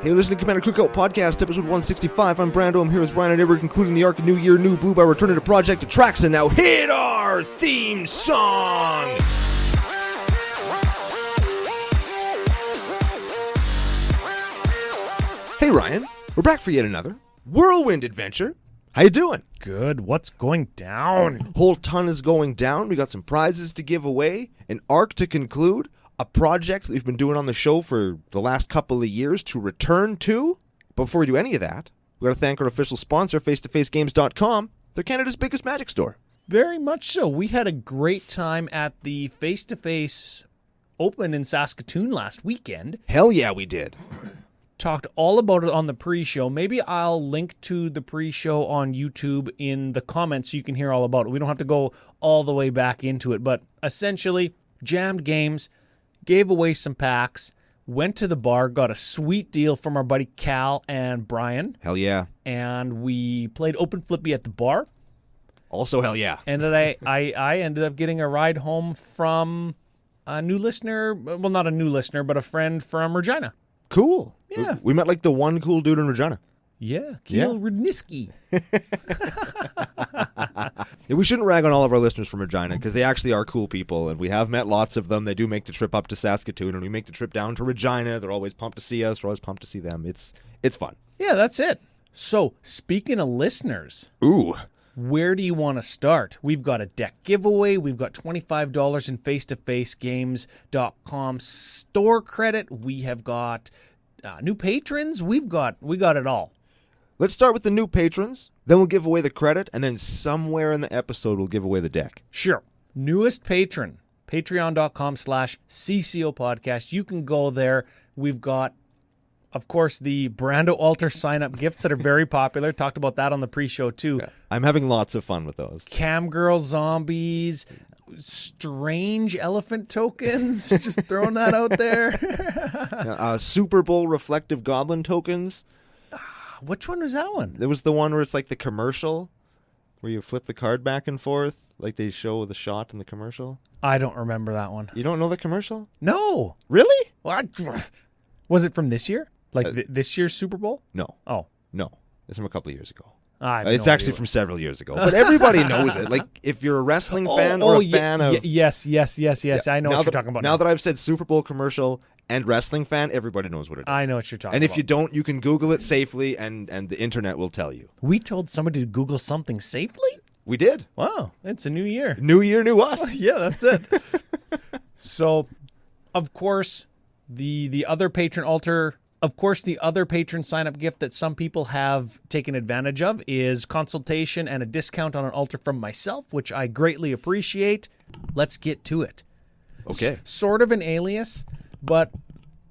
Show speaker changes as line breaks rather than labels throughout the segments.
Hey, listen to Commander Cookout Podcast, episode 165. I'm Brando. I'm here with Ryan and Edward, concluding the arc of New Year, New Blue by returning to Project Atraxa. Now hit our theme song! Hey, Ryan. We're back for yet another whirlwind adventure. How you doing?
Good. What's going down?
Whole ton is going down. We got some prizes to give away, an arc to conclude, a project that we've been doing on the show for the last couple of years to return to. But before we do any of that, we got to thank our official sponsor, face-to-facegames.com. They're Canada's biggest Magic store.
Very much so. We had a great time at the face-to-face open in Saskatoon last weekend.
Hell yeah, we did.
Talked all about it on the pre-show. Maybe I'll link to the pre-show on YouTube in the comments so you can hear all about it. We don't have to go all the way back into it, but essentially, jammed games, gave away some packs, went to the bar, got a sweet deal from our buddy Cal and Brian.
Hell yeah.
And we played Open Flippy at the bar.
Also hell yeah.
And then I ended up getting a ride home from a new listener. Well, not a new listener, but a friend from Regina.
Cool.
Yeah.
We met like the one cool dude in Regina.
Yeah, Keel Rudniski.
Yeah, we shouldn't rag on all of our listeners from Regina because they actually are cool people, and we have met lots of them. They do make the trip up to Saskatoon, and we make the trip down to Regina. They're always pumped to see us. We're always pumped to see them. It's fun.
Yeah, that's it. So, speaking of listeners,
Ooh.
where do you want to start? We've got a deck giveaway. We've got $25 in face-to-facegames.com store credit. We have got new patrons. We got it all.
Let's start with the new patrons, then we'll give away the credit, and then somewhere in the episode we'll give away the deck.
Sure. Newest patron, patreon.com/CCOPodcast. You can go there. We've got, of course, the Brando Altar sign-up gifts that are very popular. Talked about that on the pre-show, too.
Yeah. I'm having lots of fun with those.
Cam Girl zombies, strange elephant tokens. Just throwing that out there.
Super Bowl reflective goblin tokens.
Which one was that one?
There was the one where it's like the commercial, where you flip the card back and forth, like they show the shot in the commercial.
I don't remember that one.
You don't know the commercial?
No.
Really?
What? Was it from this year? Like this year's Super Bowl?
No.
Oh.
No. It's from a couple of years ago.
It's
no actually from several years ago. But everybody knows it. Like, if you're a wrestling fan or a fan of...
Yes. I know what you're talking about
now. Now that I've said Super Bowl commercial and wrestling fan, everybody knows what it is.
I know what you're talking about.
And if you don't, you can Google it safely, and the internet will tell you.
We told somebody to Google something safely?
We did.
Wow. It's a new year.
New year, new us.
Yeah, that's it. So, of course, the other patron altar... Of course, the other patron sign-up gift that some people have taken advantage of is consultation and a discount on an altar from myself, which I greatly appreciate. Let's get to it.
Okay.
Sort of an alias, but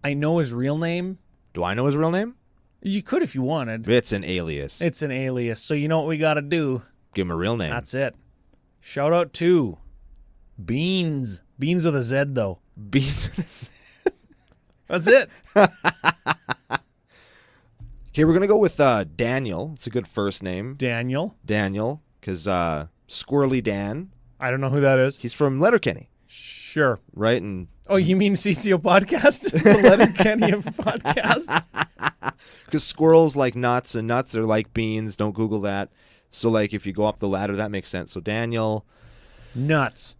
I know his real name.
Do I know his real name?
You could if you wanted.
It's an alias.
It's an alias, so you know what we got to do.
Give him a real name.
That's it. Shout out to Beans. Beans with a Z, though.
Beans with a Z.
That's it.
Okay, we're going to go with Daniel. It's a good first name.
Daniel,
because Squirrely Dan.
I don't know who that is.
He's from Letterkenny.
Sure.
Right? And
oh, you mean CCOPodcast? The Letterkenny of podcasts?
Because squirrels like nuts, and nuts are like beans. Don't Google that. So, like, if you go up the ladder, that makes sense. So, Daniel.
Nuts.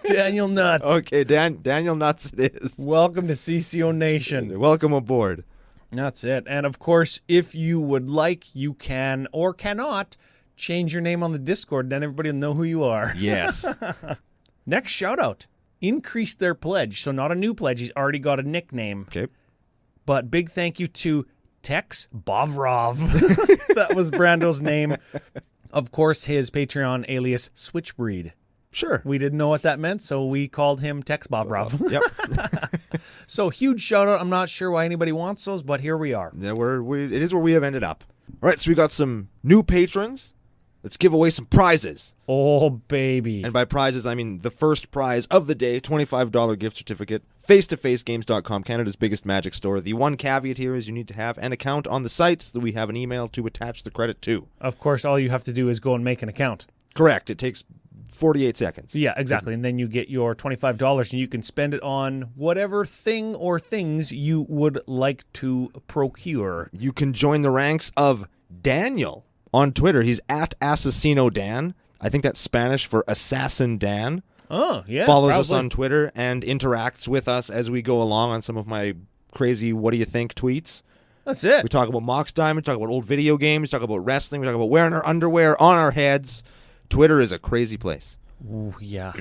Daniel Nuts.
Okay, Daniel Nuts it is.
Welcome to CCO Nation.
Welcome aboard.
That's it. And of course, if you would like, you can or cannot change your name on the Discord. Then everybody will know who you are.
Yes.
Next shout out. Increase their pledge. So not a new pledge. He's already got a nickname.
Okay.
But big thank you to Tex Bovrov. That was Brando's name. Of course, his Patreon alias Switchbreed.
Sure.
We didn't know what that meant, so we called him Tex Bovrov.
Yep.
So huge shout out. I'm not sure why anybody wants those, but here we are.
Yeah, it is where we have ended up. All right, so we got some new patrons. Let's give away some prizes.
Oh, baby.
And by prizes, I mean the first prize of the day, $25 gift certificate, face-to-facegames.com, Canada's biggest Magic store. The one caveat here is you need to have an account on the site so that we have an email to attach the credit to.
Of course, all you have to do is go and make an account.
Correct. It takes 48 seconds.
Yeah, exactly. And then you get your $25 and you can spend it on whatever thing or things you would like to procure.
You can join the ranks of Daniel on Twitter. He's at Assassino Dan. I think that's Spanish for Assassin Dan.
Oh, yeah.
Follows us on Twitter and interacts with us as we go along on some of my crazy what do you think tweets.
That's it.
We talk about Mox Diamond, talk about old video games, talk about wrestling, we talk about wearing our underwear on our heads. Twitter is a crazy place.
Ooh, yeah.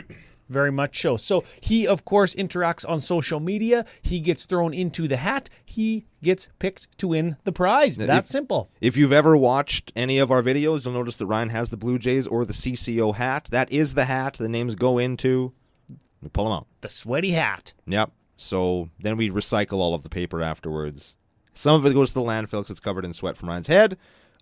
Very much so. So he, of course, interacts on social media. He gets thrown into the hat. He gets picked to win the prize. That's simple.
If you've ever watched any of our videos, you'll notice that Ryan has the Blue Jays or the CCO hat. That is the hat the names go into. We pull them out.
The sweaty hat.
Yep. So then we recycle all of the paper afterwards. Some of it goes to the landfill because it's covered in sweat from Ryan's head.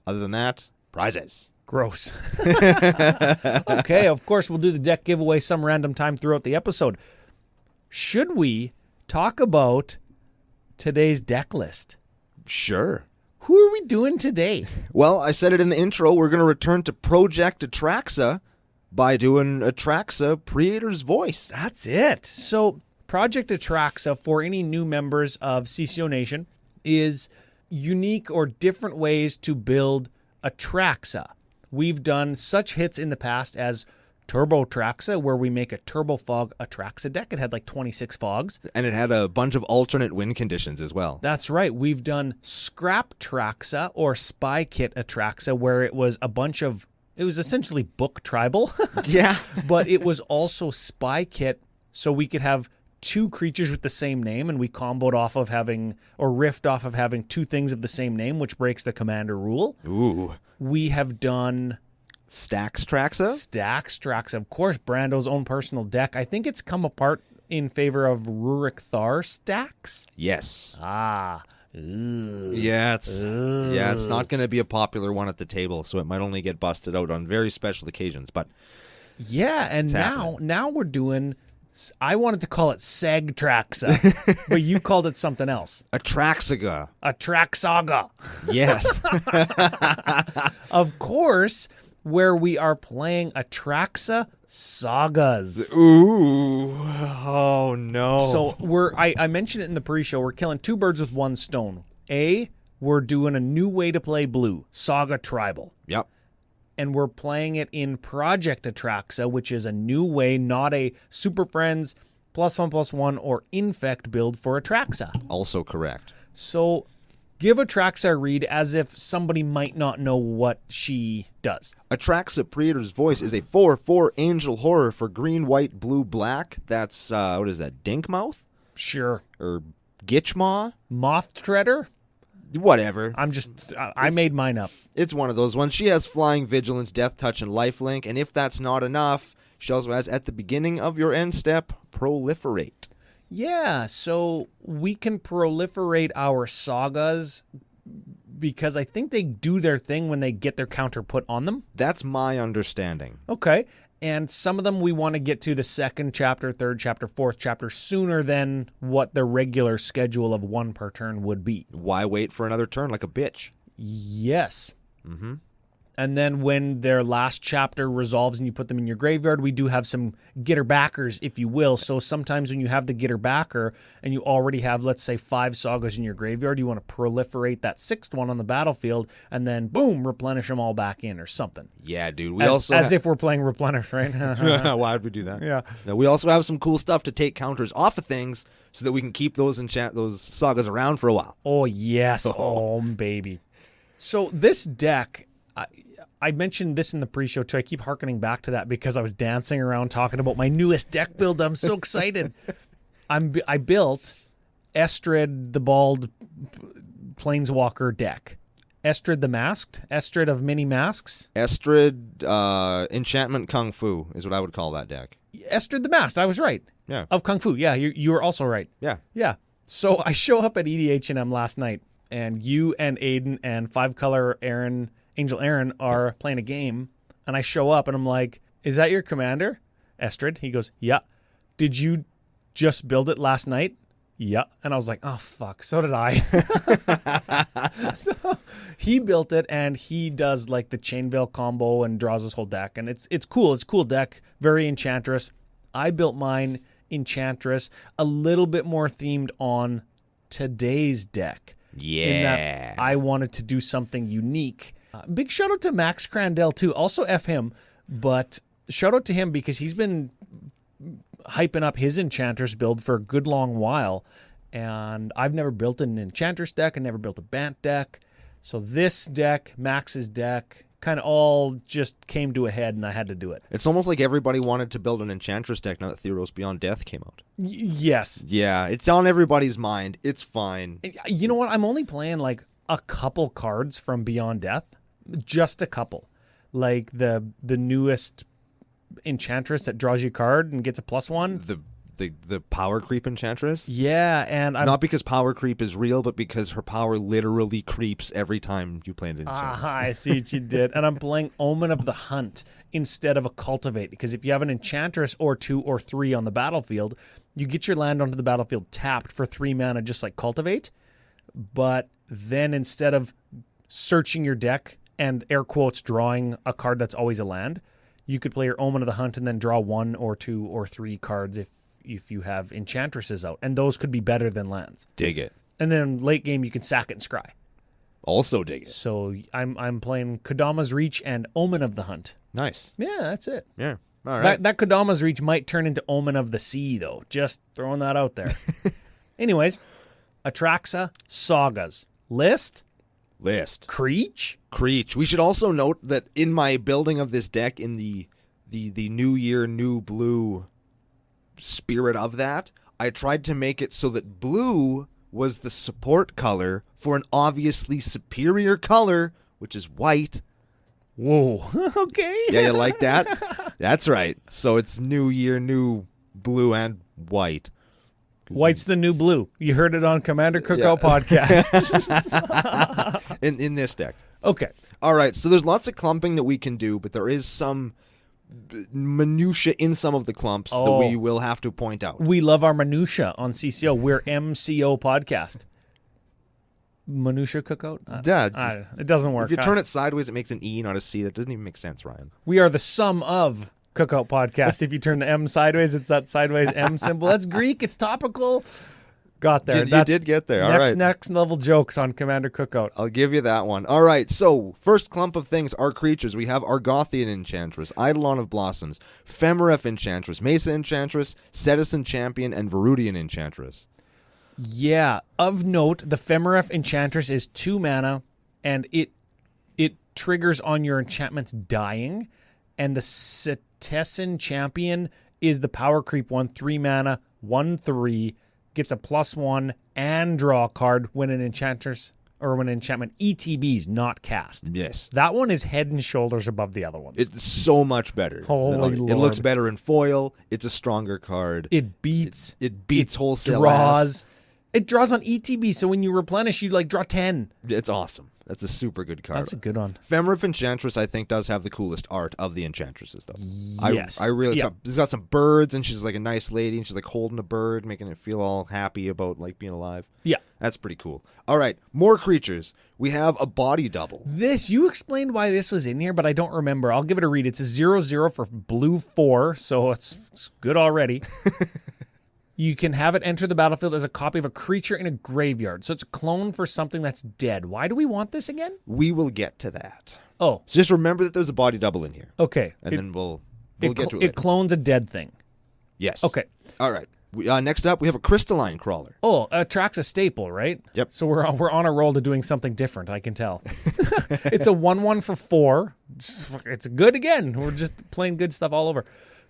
Other than that, prizes.
Gross. Okay, of course, we'll do the deck giveaway some random time throughout the episode. Should we talk about today's deck list?
Sure.
Who are we doing today?
Well, I said it in the intro. We're going to return to Project Atraxa by doing Atraxa Creator's Voice.
That's it. So, Project Atraxa, for any new members of CCO Nation, is unique or different ways to build Atraxa. We've done such hits in the past as Turbo Atraxa, where we make a Turbo Fog Atraxa deck. It had like 26 fogs.
And it had a bunch of alternate win conditions as well.
That's right. We've done Scrap Traxa or Spy Kit Atraxa, where it was it was essentially book tribal.
Yeah.
But it was also Spy Kit, so we could have two creatures with the same name, and we comboed off of riffed off of having two things of the same name, which breaks the Commander rule.
Ooh.
We have done
Stacks Traxa?
Stacks Traxa, of course, Brando's own personal deck. I think it's come apart in favor of Rurik Thar Stacks.
Yes.
Ah.
Yeah, it's not going to be a popular one at the table, so it might only get busted out on very special occasions, but
yeah, and now we're doing, I wanted to call it Seg Traxa, but you called it something else.
Atraxaga.
Atraxaga.
Yes.
Of course, where we are playing Atraxa Sagas.
Ooh. Oh, no.
So I mentioned it in the pre-show. We're killing two birds with one stone. We're doing a new way to play blue, Saga Tribal.
Yep.
And we're playing it in Project Atraxa, which is a new way, not a Super Friends +1/+1 or Infect build for Atraxa.
Also correct.
So give Atraxa a read as if somebody might not know what she does.
Atraxa Creator's Voice is a 4/4 angel horror for green, white, blue, black. That's, what is that, Dinkmouth?
Sure.
Or Gitchmaw?
Moth Treader?
Whatever.
I made mine up.
It's one of those ones. She has Flying Vigilance, Death Touch, and Lifelink, and if that's not enough, she also has, at the beginning of your end step, Proliferate.
Yeah, so we can proliferate our sagas because I think they do their thing when they get their counter put on them.
That's my understanding.
Okay. And some of them we want to get to the second chapter, third chapter, fourth chapter sooner than what the regular schedule of one per turn would be.
Why wait for another turn like a bitch?
Yes.
Mm-hmm.
And then when their last chapter resolves and you put them in your graveyard, we do have some getter backers, if you will. So sometimes when you have the getter backer and you already have, let's say, 5 sagas in your graveyard, you want to proliferate that 6th one on the battlefield and then, boom, replenish them all back in or something.
Yeah, dude.
As if we're playing Replenish, right?
Why would we do that?
Yeah.
Now, we also have some cool stuff to take counters off of things so that we can keep those sagas around for a while.
Oh, yes. Oh, baby. So this deck... I mentioned this in the pre-show too. I keep hearkening back to that because I was dancing around talking about my newest deck build. I'm so excited. I built Estrid the Bald Planeswalker deck. Estrid the Masked? Estrid of many masks?
Estrid Enchantment Kung Fu is what I would call that deck.
Estrid the Masked. I was right.
Yeah.
Of Kung Fu. Yeah, you were also right.
Yeah.
Yeah. So I show up at EDH&M last night, and you and Aiden and 5-color Angel Aaron are playing a game, and I show up and I'm like, is that your commander? Estrid. He goes, yeah. Did you just build it last night? Yeah. And I was like, oh, fuck. So did I. So he built it, and he does like the Chainveil combo and draws his whole deck. And it's cool. It's a cool deck. Very Enchantress. I built mine Enchantress, a little bit more themed on today's deck.
Yeah.
In that I wanted to do something unique. Big shout out to Max Crandell too. Also F him, but shout out to him because he's been hyping up his Enchantress build for a good long while. And I've never built an Enchantress deck. I never built a Bant deck. So this deck, Max's deck, kind of all just came to a head, and I had to do it.
It's almost like everybody wanted to build an Enchantress deck now that Theros Beyond Death came out.
Yes.
Yeah, it's on everybody's mind. It's fine.
You know what? I'm only playing like a couple cards from Beyond Death. Just a couple. Like the newest Enchantress that draws you a card and gets a +1.
The power creep Enchantress?
Yeah, and I'm
not because power creep is real, but because her power literally creeps every time you play an Enchantress.
I see what you did. And I'm playing Omen of the Hunt instead of a Cultivate, because if you have an Enchantress or 2 or 3 on the battlefield, you get your land onto the battlefield tapped for 3 mana, just like Cultivate. But then instead of searching your deck and air quotes drawing a card that's always a land, you could play your Omen of the Hunt and then draw 1 or 2 or 3 cards if you have Enchantresses out, and those could be better than lands.
Dig it.
And then late game you can sack it and scry.
Also dig it.
So I'm playing Kodama's Reach and Omen of the Hunt.
Nice.
Yeah, that's it.
Yeah. All right.
That Kodama's Reach might turn into Omen of the Sea, though. Just throwing that out there. Anyways, Atraxa, Sagas. List. Creech.
We should also note that in my building of this deck, in the New Year, New Blue spirit of that, I tried to make it so that blue was the support color for an obviously superior color, which is white.
Whoa. Okay.
Yeah, you like that? That's right. So it's New Year, New Blue and white.
White's the new blue. You heard it on Commander Cookout Podcast.
in this deck.
Okay.
All right, so there's lots of clumping that we can do, but there is some minutia in some of the clumps that we will have to point out.
We love our minutia on CCO. We're MCO Podcast. Minutia Cookout? It doesn't work.
If you turn it sideways, it makes an E, not a C. That doesn't even make sense, Ryan.
We are the sum of Cookout Podcast. If you turn the M sideways, it's that sideways M symbol. That's Greek. It's topical. Got there.
You did get there. All right.
Next level jokes on Commander Cookout.
I'll give you that one. All right. So first clump of things are creatures. We have Argothian Enchantress, Eidolon of Blossoms, Femeref Enchantress, Mesa Enchantress, Citizen Champion, and Verudian Enchantress.
Yeah. Of note, the Femeref Enchantress is 2 mana, and it triggers on your enchantments dying, and the Citizen Champion is the power creep one, 3 mana, 1/3. Gets a +1 and draw a card when an Enchantress or when an enchantment ETBs not cast.
Yes.
That one is head and shoulders above the other ones.
It's so much better.
Holy Lord.
It looks better in foil. It's a stronger card.
It beats.
It beats wholesale.
Draws. It draws on ETB, so when you replenish, you draw 10.
It's awesome. That's a super good card.
That's a good one.
Femeref Enchantress, I think, does have the coolest art of the Enchantresses, though.
Yes.
I really... She's got some birds, and she's like a nice lady, and she's like holding a bird, making it feel all happy about like being alive.
Yeah.
That's pretty cool. All right, more creatures. We have a body double.
You explained why this was in here, but I don't remember. I'll give it a read. It's a 0/0 for blue 4, so it's good already. You can have it enter the battlefield as a copy of a creature in a graveyard. So it's a clone for something that's dead. Why do we want this again?
We will get to that.
Oh.
So just remember that there's a body double in here.
Okay.
And then we'll get to it later.
It clones a dead thing.
Yes.
Okay.
All right. Next up, we have a Crystalline Crawler.
Oh, Atraxa staple, right?
Yep.
So we're on a roll to doing something different, I can tell. It's a 1/1 for 4. It's good again. We're just playing good stuff all over.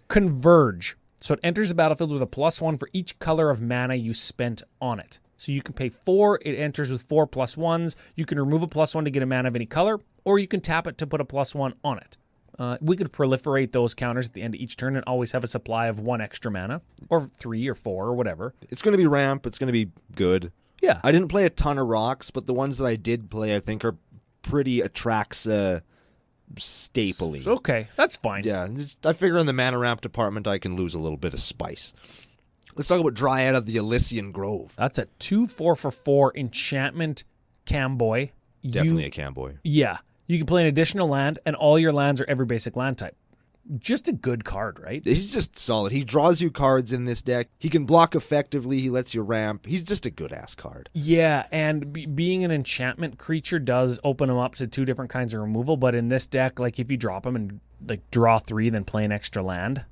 Converge. So it enters the battlefield with a +1 for each color of mana you spent on it. So you can pay 4. It enters with 4 +1s. You can remove a +1 to get a mana of any color, or you can tap it to put a +1 on it. We could proliferate those counters at the end of each turn and always have a supply of 1 extra mana, or 3 or 4 or whatever.
It's going to be ramp. It's going to be good.
Yeah.
I didn't play a ton of rocks, but the ones that I did play, I think, are pretty Atraxa stapley.
Okay, that's fine.
Yeah, I figure in the mana ramp department I can lose a little bit of spice. Let's talk about Dryad of the Elysian Grove.
That's a 2/4 enchantment camboy.
Definitely a camboy.
Yeah. You can play an additional land, and all your lands are every basic land type. Just a good card, right?
He's just solid. He draws you cards in this deck. He can block effectively. He lets you ramp. He's just a good-ass card.
Yeah, and being an enchantment creature does open him up to 2 different kinds of removal, but in this deck, like if you drop him and like draw 3, then play an extra land,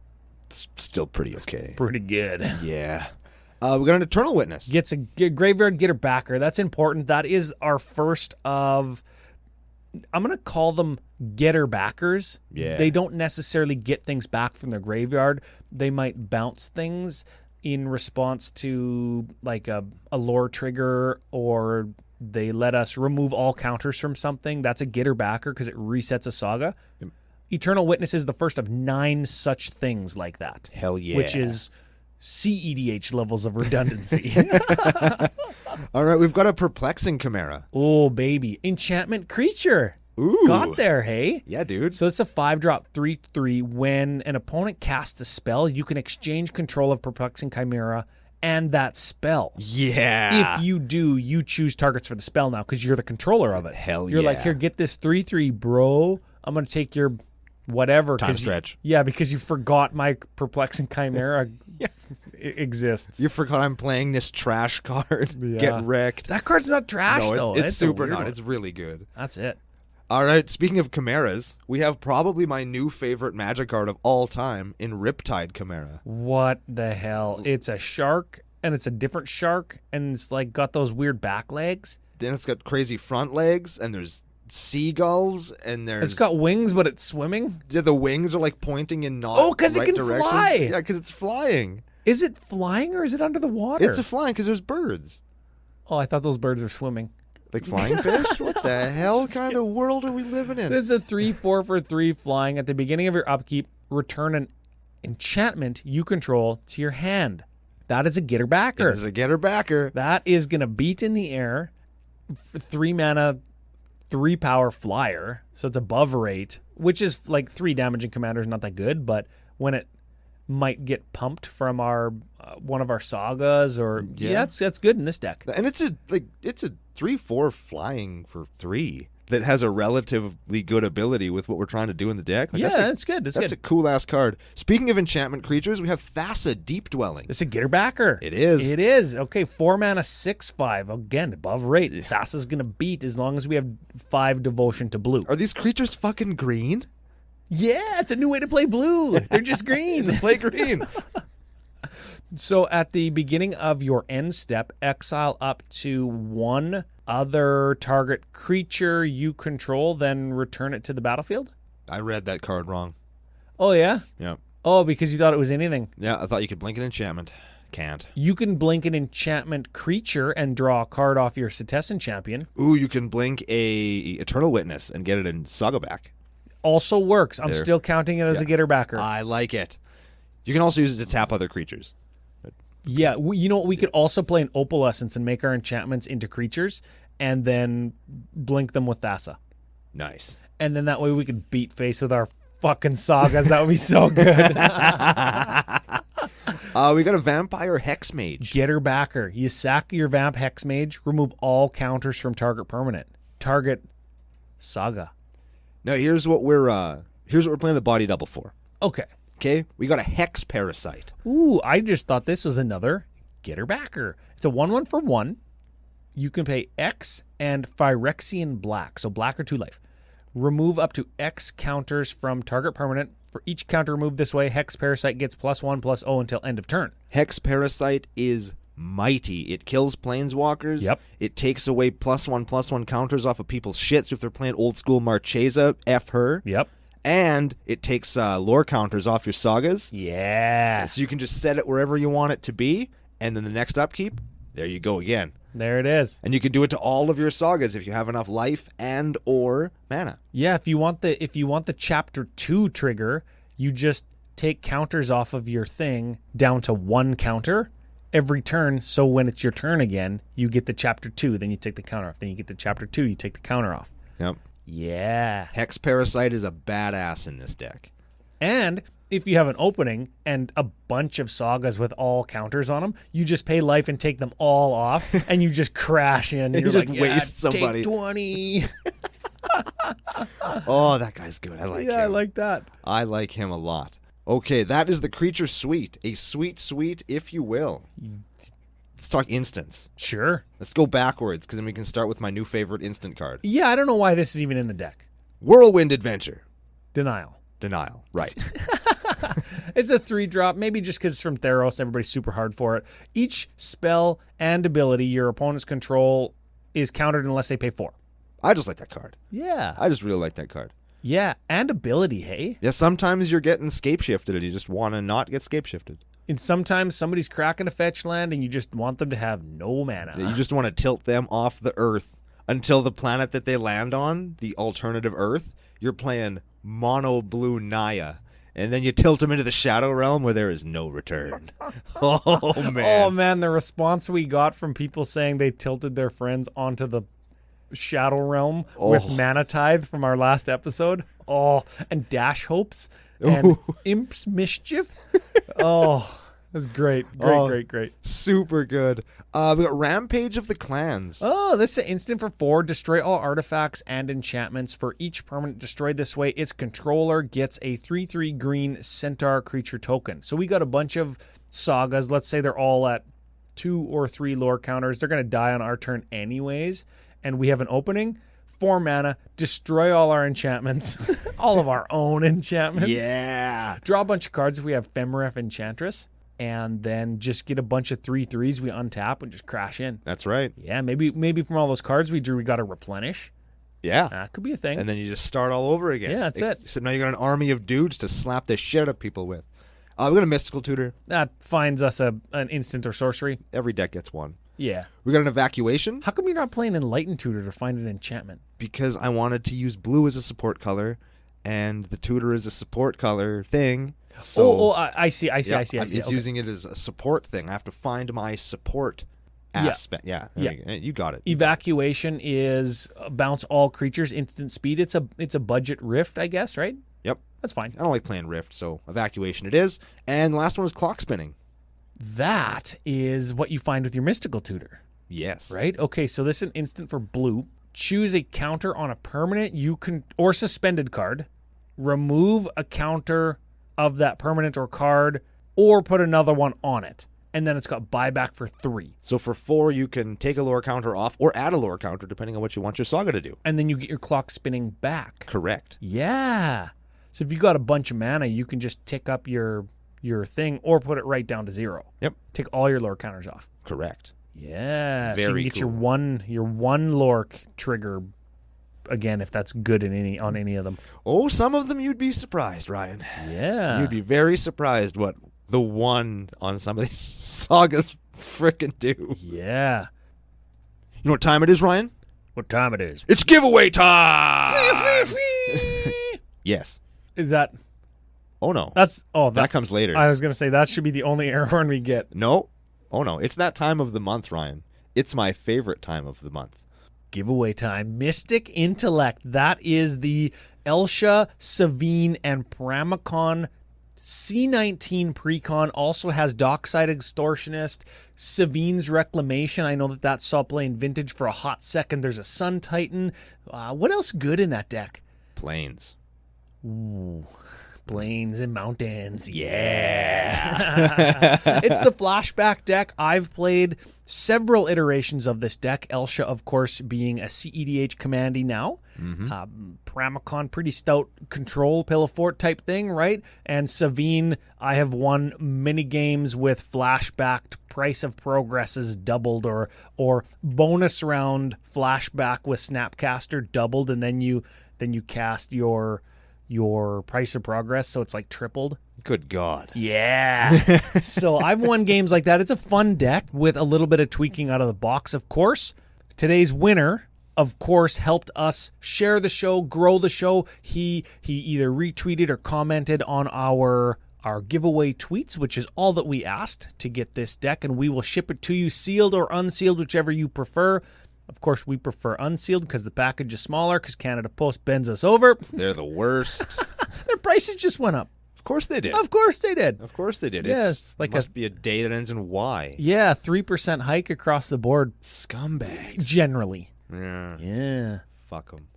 It's still pretty okay.
pretty good.
Yeah. We got an Eternal Witness.
Gets a graveyard getter backer. That's important. That is our first of, I'm going to call them getter backers.
Yeah.
They don't necessarily get things back from their graveyard. They might bounce things in response to like a lore trigger, or they let us remove all counters from something. That's a getter backer because it resets a saga.
Yep.
Eternal Witness is the first of 9 such things like that.
Hell yeah.
Which is CEDH levels of redundancy.
All right, we've got a Perplexing Chimera.
Oh, baby. Enchantment creature.
Ooh.
Got there, hey?
Yeah, dude.
So it's a 5-drop 3/3. When an opponent casts a spell, you can exchange control of Perplexing Chimera and that spell.
Yeah.
If you do, you choose targets for the spell now because you're the controller of it.
Hell
You're
yeah.
like, here, get this 3/3, bro. I'm going to take your whatever.
Time stretch.
Yeah, because you forgot my Perplexing Chimera exists.
You forgot I'm playing this trash card.
Yeah.
Get wrecked.
That card's not trash,
No,
though.
it's
a
super
weird
not.
one.
It's really good.
That's it.
All right, speaking of chimeras, we have probably my new favorite Magic card of all time in Riptide Chimera.
What the hell? It's a shark, and it's a different shark, and it's like got those weird back legs.
Then it's got crazy front legs, and there's seagulls, and there's...
It's got wings, but it's swimming.
Yeah, the wings are like pointing in not
Oh, 'cause it
right
can
directions.
fly!
Yeah, because it's flying.
Is it flying or is it under the water?
It's a flying because there's birds.
Oh, I thought those birds were swimming.
Like flying fish? What the hell kind of world are we living in?
This is a 3/4 for 3 flying. At the beginning of your upkeep, return an enchantment you control to your hand. That is a getter backer.
It is a getter backer.
That is going to beat in the air. 3 mana, 3 power flyer. So it's above rate, which is like 3 damaging commanders, not that good. But when it might get pumped from our one of our sagas, or that's good in this deck.
And it's a 3/4 flying for 3 that has a relatively good ability with what we're trying to do in the deck. Like,
That's good. That's
a cool ass card. Speaking of enchantment creatures, we have Thassa Deep Dwelling.
It's a getter backer.
It is.
It is. Okay, 4 mana, 6/5. Again, above rate. Thassa's going to beat as long as we have 5 devotion to blue.
Are these creatures fucking green?
Yeah, it's a new way to play blue. They're just green.
Just play green.
So at the beginning of your end step, exile up to 1 other target creature you control, then return it to the battlefield?
I read that card wrong.
Oh, yeah?
Yeah.
Oh, because you thought it was anything.
Yeah, I thought you could blink an enchantment. Can't.
You can blink an enchantment creature and draw a card off your Setessan champion.
Ooh, you can blink a Eternal Witness and get it in Saga back.
Also works. I'm
There.
still counting it as a getter backer.
I like it. You can also use it to tap other creatures.
Yeah, you know what? We could also play an Opalescence and make our enchantments into creatures and then blink them with Thassa.
Nice.
And then that way we could beat face with our fucking sagas. That would be so good.
We got a Vampire Hex Mage.
Getter backer. You sack your Vamp Hex Mage, remove all counters from target permanent. Target saga.
Now here's what we're playing the body double for.
Okay.
Okay, we got a Hex Parasite.
Ooh, I just thought this was another getter backer. It's a 1/1 for 1. You can pay X and Phyrexian Black, so black or 2 life. Remove up to X counters from target permanent. For each counter removed this way, Hex Parasite gets +1/+0 until end of turn.
Hex Parasite is mighty. It kills planeswalkers.
Yep.
It takes away +1/+1 counters off of people's shit. So if they're playing old school Marchesa, F her.
Yep.
And it takes lore counters off your sagas.
Yeah.
So you can just set it wherever you want it to be. And then the next upkeep, there you go again.
There it is.
And you can do it to all of your sagas if you have enough life and or mana.
Yeah, if you want the chapter 2 trigger, you just take counters off of your thing down to 1 counter every turn. So when it's your turn again, you get the chapter 2, then you take the counter off. Then you get the chapter 2, you take the counter off.
Yep.
Yeah.
Hex Parasite is a badass in this deck.
And if you have an opening and a bunch of sagas with all counters on them, you just pay life and take them all off, and you just crash in. And
You
you're
just
like,
waste somebody.
Take 20.
Oh, that guy's good. I like him.
I like that.
I like him a lot. Okay, that is the creature suite. A sweet, if you will. Let's talk instants.
Sure.
Let's go backwards, because then we can start with my new favorite instant card.
Yeah, I don't know why this is even in the deck.
Whirlwind Adventure.
Denial.
Right.
It's a 3-drop, maybe just because it's from Theros. Everybody's super hard for it. Each spell and ability your opponents control is countered unless they pay 4.
I just like that card.
Yeah.
I just really like that card.
Yeah, and ability, hey?
Yeah, sometimes you're getting scape shifted and you just want to not get scape shifted.
And sometimes somebody's cracking a fetch land and you just want them to have no mana.
You just want to tilt them off the Earth until the planet that they land on, the alternative Earth, you're playing mono blue Naya. And then you tilt them into the Shadow Realm where there is no return. Oh, man.
Oh, man, the response we got from people saying they tilted their friends onto the Shadow Realm with Mana Tithe from our last episode. Oh, and Dash Hopes and Imp's Mischief. Oh, that's great. Great.
Super good. We got Rampage of the Clans.
Oh, this is an instant for 4. Destroy all artifacts and enchantments. For each permanent destroyed this way, its controller gets a 3/3 green centaur creature token. So we got a bunch of sagas. Let's say they're all at 2 or 3 lore counters. They're going to die on our turn anyways. And we have an opening. 4 mana. Destroy all our enchantments. All of our own enchantments.
Yeah.
Draw a bunch of cards if we have Femref Enchantress. And then just get a bunch of 3/3s we untap and just crash in.
That's right.
Yeah, maybe from all those cards we drew, we got to replenish.
Yeah.
That could be a thing.
And then you just start all over again.
Yeah, that's it.
So now you got an army of dudes to slap the shit out of people with. We got a Mystical Tutor.
That finds us an instant or sorcery.
Every deck gets one.
Yeah.
We got an Evacuation.
How come you're not playing Enlightened Tutor to find an enchantment?
Because I wanted to use blue as a support color, and the Tutor is a support color thing. So
I see.
It's
Okay.
using it as a support thing. I have to find my support aspect. Yeah. You got it.
Evacuation is bounce all creatures instant speed. It's a budget rift, I guess, right?
Yep.
That's fine.
I don't like playing Rift, so Evacuation it is. And the last one was Clock Spinning.
That is what you find with your Mystical Tutor.
Yes.
Right? Okay, so this is an instant for blue. Choose a counter on a permanent or suspended card. Remove a counter of that permanent or card, or put another one on it. And then it's got buyback for 3.
So for 4, you can take a lore counter off or add a lore counter depending on what you want your saga to do.
And then you get your clock spinning back.
Correct.
Yeah. So if you got a bunch of mana, you can just tick up your thing or put it right down to 0.
Yep.
Take all your lore counters off.
Correct.
Yeah. So you
Very
can get
cool.
your one lore trigger again if that's good on any of them.
Oh, some of them you'd be surprised, Ryan.
Yeah.
You'd be very surprised what the one on some of these sagas frickin' do.
Yeah.
You know what time it is, Ryan?
What time it is?
It's giveaway time! Yes.
Is that...
Oh, no.
That
comes later.
I was going to say that should be the only air horn we get.
No. Oh, no. It's that time of the month, Ryan. It's my favorite time of the month.
Giveaway time. Mystic Intellect. That is the Elsha, Savine, and Pramicon C19 Precon. Also has Dockside Extortionist, Savine's Reclamation. I know that saw playing Vintage for a hot second. There's a Sun Titan. What else good in that deck?
Plains.
Ooh. Plains and mountains. Yeah. It's the flashback deck. I've played several iterations of this deck. Elsha, of course, being a CEDH commandy now. Mm-hmm. Pramicon, pretty stout control, Pillow Fort type thing, right? And Savine, I have won many games with flashbacked price of progress is doubled or bonus round flashback with Snapcaster doubled, and then you cast your price of progress, so it's like tripled.
Good God.
Yeah. So I've won games like that. It's a fun deck with a little bit of tweaking out of the box, of course. Today's winner, of course, helped us share the show, grow the show. He either retweeted or commented on our giveaway tweets, which is all that we asked to get this deck, and we will ship it to you sealed or unsealed, whichever you prefer. Of course, we prefer unsealed because the package is smaller because Canada Post bends us over.
They're the worst.
Their prices just went up.
Of course they did.
Of course they did.
Of course they did.
Yes,
It must be a day that ends in Y.
Yeah, 3% hike across the board.
Scumbags.
Generally.
Yeah.
Yeah.
Fuck them.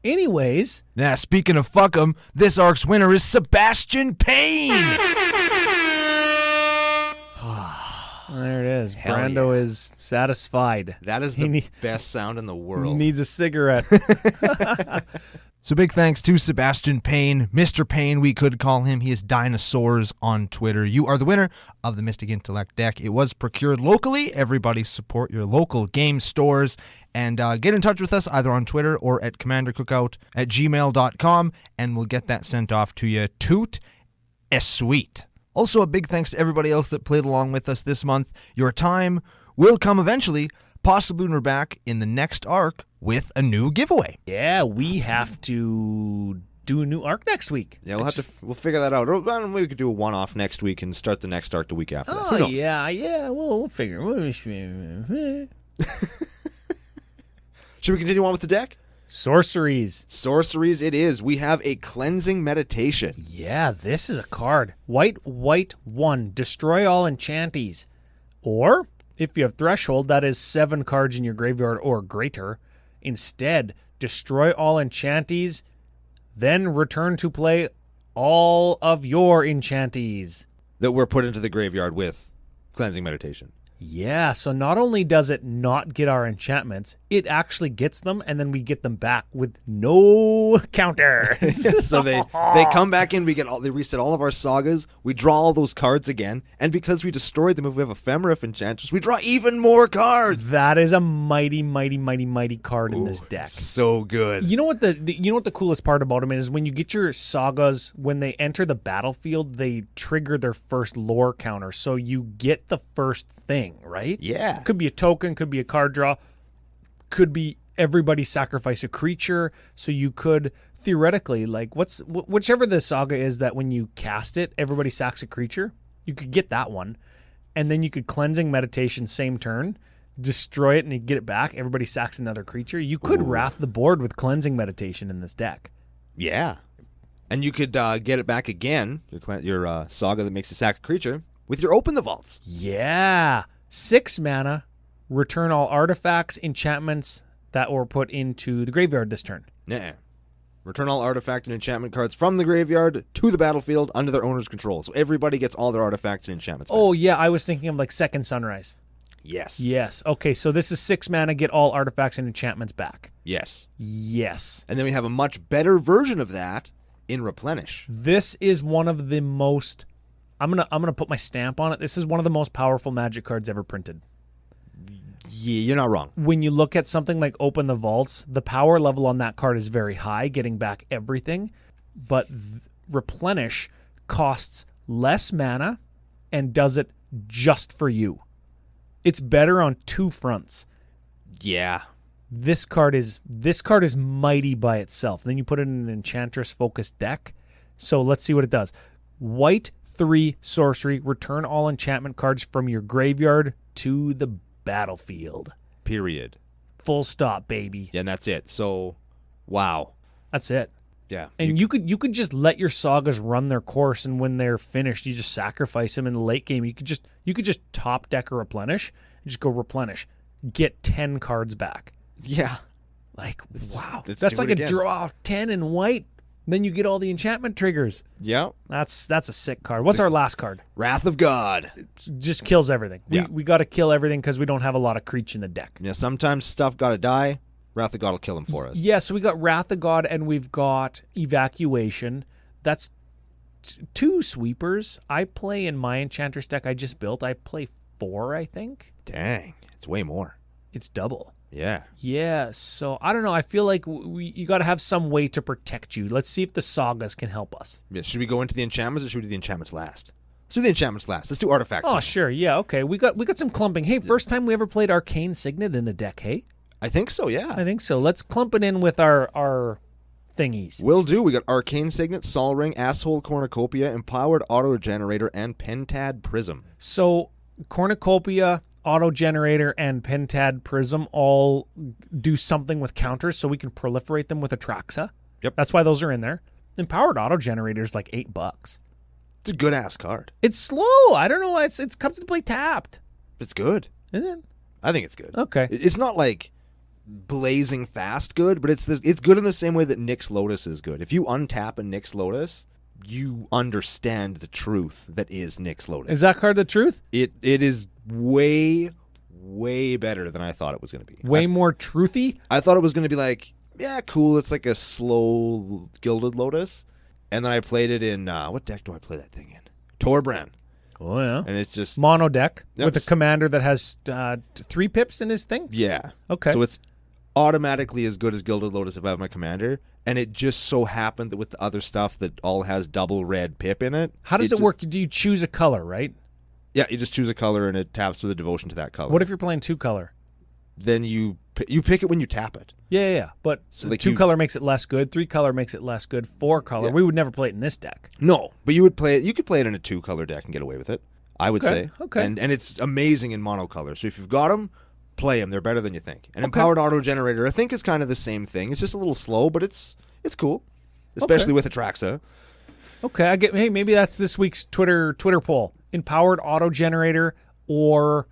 Anyways.
Now, speaking of fuck 'em, this arc's winner is Sebastian Payne.
There it is.
Hell
Brando
yeah.
is satisfied.
That is the best sound in the world.
Needs a cigarette.
So big thanks to Sebastian Payne, Mr. Payne, we could call him. He is Dinosaurs on Twitter. You are the winner of the Mystic Intellect deck. It was procured locally. Everybody support your local game stores. And get in touch with us either on Twitter or at commandercookout@gmail.com, and we'll get that sent off to you. Toot es sweet. Also, a big thanks to everybody else that played along with us this month. Your time will come eventually, possibly when we're back in the next arc with a new giveaway.
Yeah, we have to do a new arc next week.
Yeah, we'll figure that out. Or we could do a one-off next week and start the next arc the week after. Who
Oh,
knows?
yeah, we'll figure.
Should we continue on with the deck?
Sorceries.
Sorceries it is. We have a Cleansing Meditation.
Yeah, this is a card. White, 1. Destroy all enchanties. Or, if you have Threshold, that is 7 cards in your graveyard or greater. Instead, destroy all enchanties, then return to play all of your enchanties.
That were put into the graveyard with Cleansing Meditation.
Yeah, so not only does it not get our enchantments, it actually gets them, and then we get them back with no counter.
So they come back in, they reset all of our sagas, we draw all those cards again, and because we destroyed them, if we have Ephemerif Enchantress, we draw even more cards.
That is a mighty card in this deck.
So good.
You know what the coolest part about them is when you get your sagas, when they enter the battlefield, they trigger their first lore counter, so you get the first thing, right?
Yeah.
Could be a token, could be a card draw, could be everybody sacrifice a creature, so you could theoretically, like, whichever the saga is that when you cast it, everybody sacks a creature, you could get that one, and then you could Cleansing Meditation same turn, destroy it and you get it back, everybody sacks another creature. You could wrath the board with Cleansing Meditation in this deck.
Yeah. And you could get it back again, your saga that makes you sack a creature, with your Open the Vaults.
Yeah. 6 mana, return all artifacts, enchantments that were put into the graveyard this turn.
Yeah. Return all artifact and enchantment cards from the graveyard to the battlefield under their owner's control. So everybody gets all their artifacts and enchantments back.
Oh, yeah, I was thinking of like Second Sunrise.
Yes.
Yes. Okay, so this is 6 mana, get all artifacts and enchantments back.
Yes.
Yes.
And then we have a much better version of that in Replenish.
This is one of the most... I'm gonna put my stamp on it. This is one of the most powerful Magic cards ever printed.
Yeah, you're not wrong.
When you look at something like Open the Vaults, the power level on that card is very high, getting back everything. But Replenish costs less mana and does it just for you. It's better on 2 fronts.
Yeah.
This card is mighty by itself. Then you put it in an Enchantress focused deck. So let's see what it does. White 3 sorcery, return all enchantment cards from your graveyard to the battlefield.
Period.
Full stop, baby.
Yeah, and that's it. So, wow.
That's it.
Yeah.
And you could just let your sagas run their course, and when they're finished, you just sacrifice them in the late game. You could just top deck or replenish, and just go replenish. Get 10 cards back.
Yeah.
Like, wow.
let's
That's
do
like
it
a
again.
draw of 10 in white. Then you get all the enchantment triggers.
Yeah.
That's a sick card. What's our last card?
Wrath of God.
Just kills everything.
Yeah.
We got to kill everything because we don't have a lot of creature in the deck.
Yeah, sometimes stuff gotta die. Wrath of God will kill him for us.
Yeah, so we got Wrath of God and we've got Evacuation. That's 2 sweepers. I play in my Enchantress deck I just built. I play 4, I think.
Dang. It's way more.
It's double.
Yeah.
Yeah, so I don't know. I feel like you got to have some way to protect you. Let's see if the sagas can help us.
Yeah. Should we go into the enchantments or should we do the enchantments last? Let's do the enchantments last. Let's do artifacts.
Oh,
now.
sure. Yeah, okay. We got some clumping. Hey, first time we ever played Arcane Signet in a deck, hey?
I think so, yeah.
I think so. Let's clump it in with our thingies.
Will do. We got Arcane Signet, Sol Ring, Asshole Cornucopia, Empowered Auto Generator, and Pentad Prism.
So, Cornucopia, Auto Generator, and Pentad Prism all do something with counters, so we can proliferate them with Atraxa.
Yep.
That's why those are in there. Empowered Auto Generator is like $8.
It's a good-ass card.
It's slow. I don't know why it comes to play tapped.
It's good.
Is it?
I think it's good.
Okay.
It's not like blazing fast good, but it's good in the same way that Nyx Lotus is good. If you untap a Nyx Lotus, you understand the truth that is Nyx Lotus.
Is that card the truth?
It is way, way better than I thought it was going to be.
Way more truthy?
I thought it was going to be like, yeah, cool, it's like a slow Gilded Lotus. And then I played it in, what deck do I play that thing in? Torbran.
Oh, yeah.
And it's just...
Mono deck
Yep.
with a commander that has 3 pips in his thing?
Yeah.
Okay.
So it's automatically as good as Gilded Lotus if I have my commander. And it just so happened that with the other stuff that all has double red pip in it.
How does it work? Do you choose a color, right?
Yeah, you just choose a color and it taps with a devotion to that color.
What if you're playing 2 color?
Then you pick it when you tap it.
Yeah. But
So, like,
2 color makes it less good. 3 color makes it less good. 4 color.
Yeah.
We would never play it in this deck.
No, but you would play it. You could play it in a 2-color deck and get away with it. I would
Okay,
say.
okay.
And it's amazing in monocolor. So if you've got them, play them. They're better than you think. And
Okay.
Empowered Auto Generator, I think, is kind of the same thing. It's just a little slow, but it's cool, especially with Atraxa.
Okay, hey, maybe that's this week's Twitter poll: Empowered Auto Generator or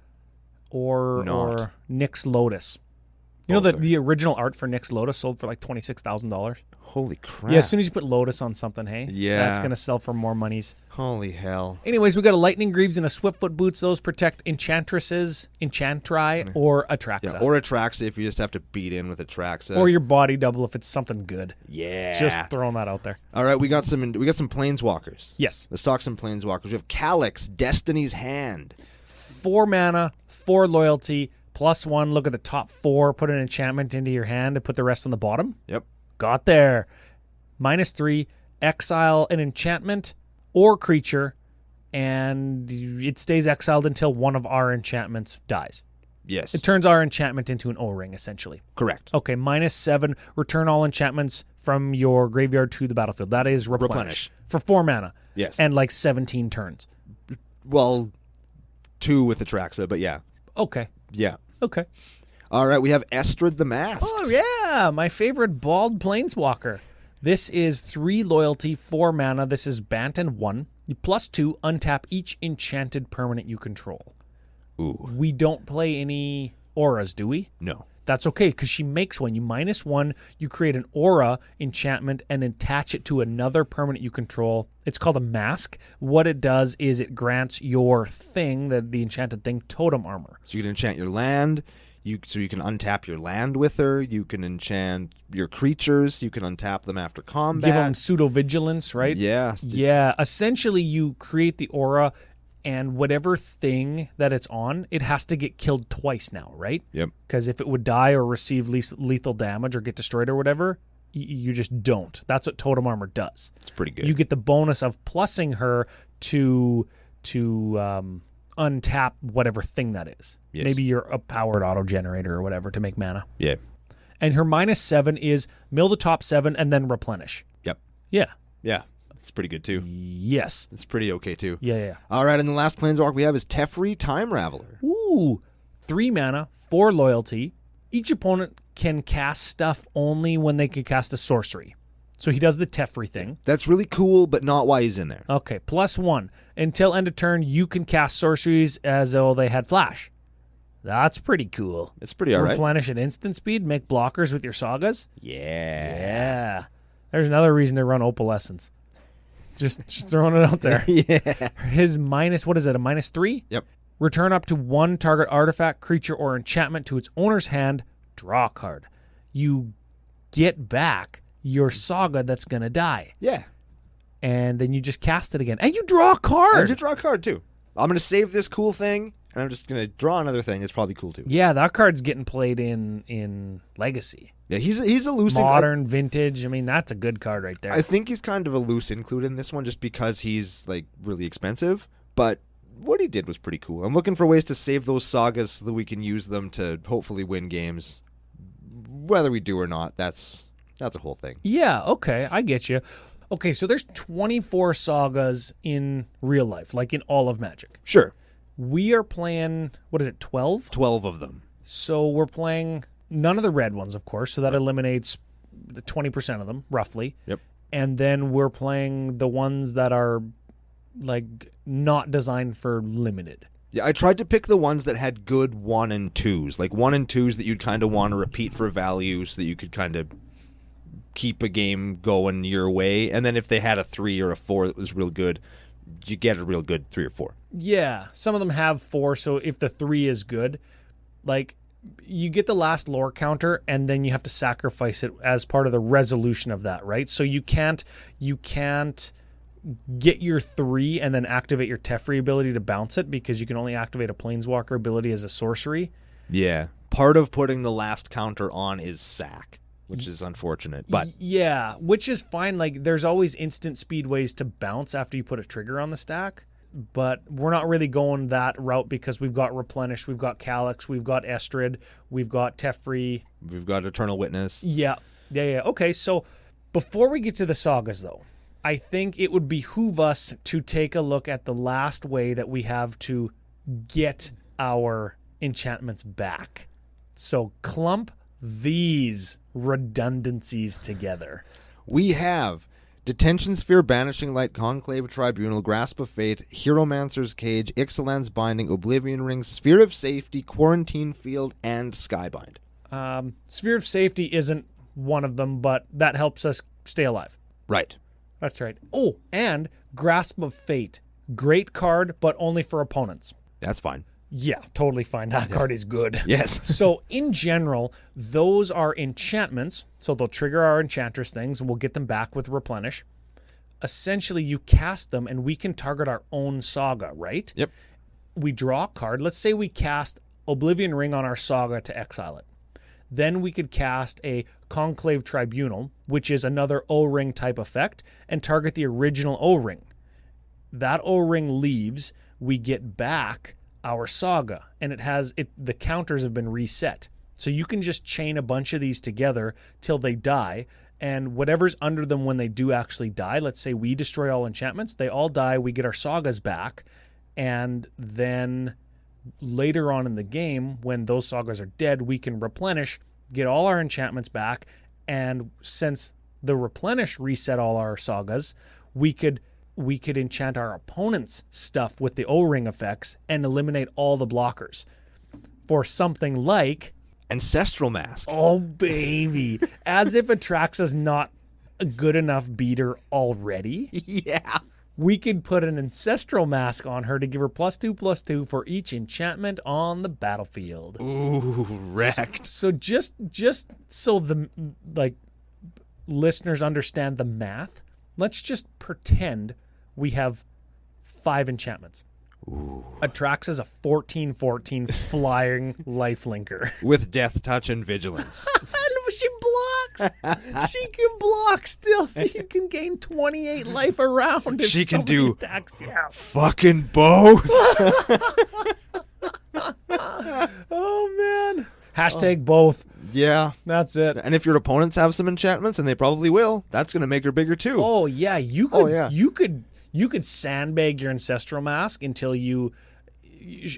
Not.
Nyx Lotus. You know
Both
that
are.
the original art for Nyx Lotus sold for like $26,000.
Holy crap!
Yeah, as soon as you put Lotus on something, hey,
Yeah.
that's gonna sell for more monies.
Holy hell!
Anyways, we got a Lightning Greaves and a Swiftfoot Boots. Those protect Enchantresses, Enchantry, or Atraxa.
Yeah, or Atraxa if you just have to beat in with Atraxa.
Or your body double if it's something good.
yeah.
Just throwing that out there.
All right, we got some Planeswalkers.
Yes.
Let's talk some Planeswalkers. We have Calyx, Destiny's Hand.
4 mana, 4 loyalty, +1. Look at the top 4. Put an enchantment into your hand and put the rest on the bottom.
Yep.
Got there. -3. Exile an enchantment or creature, and it stays exiled until one of our enchantments dies.
Yes.
It turns our enchantment into an O-ring, essentially.
Correct.
Okay, -7. Return all enchantments from your graveyard to the battlefield. That is replenish. For 4 mana.
Yes.
And like 17 turns.
Well, 2 with Atraxa, but yeah.
Okay.
Yeah.
Okay.
All right, we have Estrad the Masked.
Oh, yeah. My favorite bald planeswalker. This is 3 loyalty, 4 mana. This is Bant and 1. You +2, untap each enchanted permanent you control.
Ooh.
We don't play any auras, do we?
No.
That's okay, because she makes one. You -1, you create an aura enchantment and attach it to another permanent you control. It's called a mask. What it does is it grants your thing, the enchanted thing, totem armor.
So you can enchant your land. So you can untap your land with her. You can enchant your creatures. You can untap them after combat.
Give them pseudo-vigilance, right?
Yeah.
Yeah. Essentially, you create the aura, and whatever thing that it's on, it has to get killed twice now, right?
Yep.
Because if it would die or receive lethal damage or get destroyed or whatever, you just don't. That's what totem armor does.
It's pretty good.
You get the bonus of plussing her to untap whatever thing that is.
Yes.
Maybe you're a powered auto generator or whatever to make mana.
Yeah.
And her -7 is mill the top 7 and then replenish.
Yep.
Yeah.
Yeah. It's pretty good too.
Yes.
It's pretty okay too.
Yeah.
All right, and the last Planeswalker we have is Teferi Time Raveler.
Ooh. 3 mana, 4 loyalty. Each opponent can cast stuff only when they can cast a sorcery. So he does the Teferi thing.
That's really cool, but not why he's in there.
Okay, +1. Until end of turn, you can cast sorceries as though they had flash. That's pretty cool.
It's pretty all right.
Replenish at instant speed, make blockers with your sagas.
Yeah.
Yeah. There's another reason to run Opalescence. Just throwing it out there.
Yeah.
His what is it, a -3?
Yep.
Return up to 1 target artifact, creature, or enchantment to its owner's hand. Draw a card. You get back your saga that's going to die.
Yeah.
And then you just cast it again. And you draw a card.
And you draw a card too. I'm going to save this cool thing, and I'm just going to draw another thing. It's probably cool too.
Yeah, that card's getting played in Legacy.
Yeah, he's a loose
Modern, vintage. I mean, that's a good card right there.
I think he's kind of a loose include in this one just because he's like really expensive, but what he did was pretty cool. I'm looking for ways to save those sagas so that we can use them to hopefully win games. Whether we do or not, that's a whole thing.
Yeah, okay, I get you. Okay, so there's 24 sagas in real life, like in all of Magic.
Sure.
We are playing, 12?
12 of them.
So we're playing none of the red ones, of course, so that eliminates the 20% of them, roughly.
Yep.
And then we're playing the ones that are not designed for limited.
Yeah, I tried to pick the ones that had good 1 and 2s, like 1 and 2s that you'd kind of want to repeat for value so that you could kind of keep a game going your way. And then if they had a 3 or a 4 that was real good, you get a real good 3 or 4.
Yeah, some of them have 4, so if the 3 is good, like you get the last lore counter and then you have to sacrifice it as part of the resolution of that, right? So you can't get your 3 and then activate your Teferi ability to bounce it because you can only activate a Planeswalker ability as a sorcery.
Yeah. Part of putting the last counter on is sack, which is unfortunate. But
yeah, which is fine. Like there's always instant speed ways to bounce after you put a trigger on the stack. But we're not really going that route because we've got Replenish, we've got Calyx, we've got Estrid, we've got Teferi.
We've got Eternal Witness.
Yeah. Okay, so before we get to the sagas, though, I think it would behoove us to take a look at the last way that we have to get our enchantments back. So clump these redundancies together.
We have Detention Sphere, Banishing Light, Conclave Tribunal, Grasp of Fate, Heromancer's Cage, Ixalan's Binding, Oblivion Ring, Sphere of Safety, Quarantine Field, and Skybind.
Sphere of Safety isn't one of them, but that helps us stay alive.
Right.
That's right. Oh, and Grasp of Fate. Great card, but only for opponents.
That's fine.
Yeah, totally fine. That card is good.
Yes.
So in general, those are enchantments. So they'll trigger our Enchantress things, and we'll get them back with Replenish. Essentially, you cast them, and we can target our own Saga, right?
Yep.
We draw a card. Let's say we cast Oblivion Ring on our Saga to exile it. Then we could cast a Conclave Tribunal, which is another O-Ring type effect, and target the original O-Ring. That O-Ring leaves, we get back our Saga, and the counters have been reset. So you can just chain a bunch of these together till they die, and whatever's under them when they do actually die, let's say we destroy all enchantments, they all die, we get our Sagas back, and then later on in the game, when those Sagas are dead, we can replenish, get all our enchantments back, and since the replenish reset all our Sagas, we could enchant our opponent's stuff with the O-Ring effects and eliminate all the blockers for something like
Ancestral Mask.
Oh, baby. As if Atraxa's not a good enough beater already.
Yeah.
We could put an Ancestral Mask on her to give her +2/+2 for each enchantment on the battlefield.
Ooh, wrecked.
So just so the listeners understand the math, let's just pretend we have 5 enchantments.
Ooh.
Atraxa's a 14/14 flying lifelinker.
With Death Touch and Vigilance.
She blocks. She can block still, so you can gain 28 life around. If
She can do
attacks you.
fucking both.
Oh, man. Hashtag both.
Yeah.
That's it.
And if your opponents have some enchantments, and they probably will, that's going to make her bigger too.
Oh, yeah. You could sandbag your Ancestral Mask until you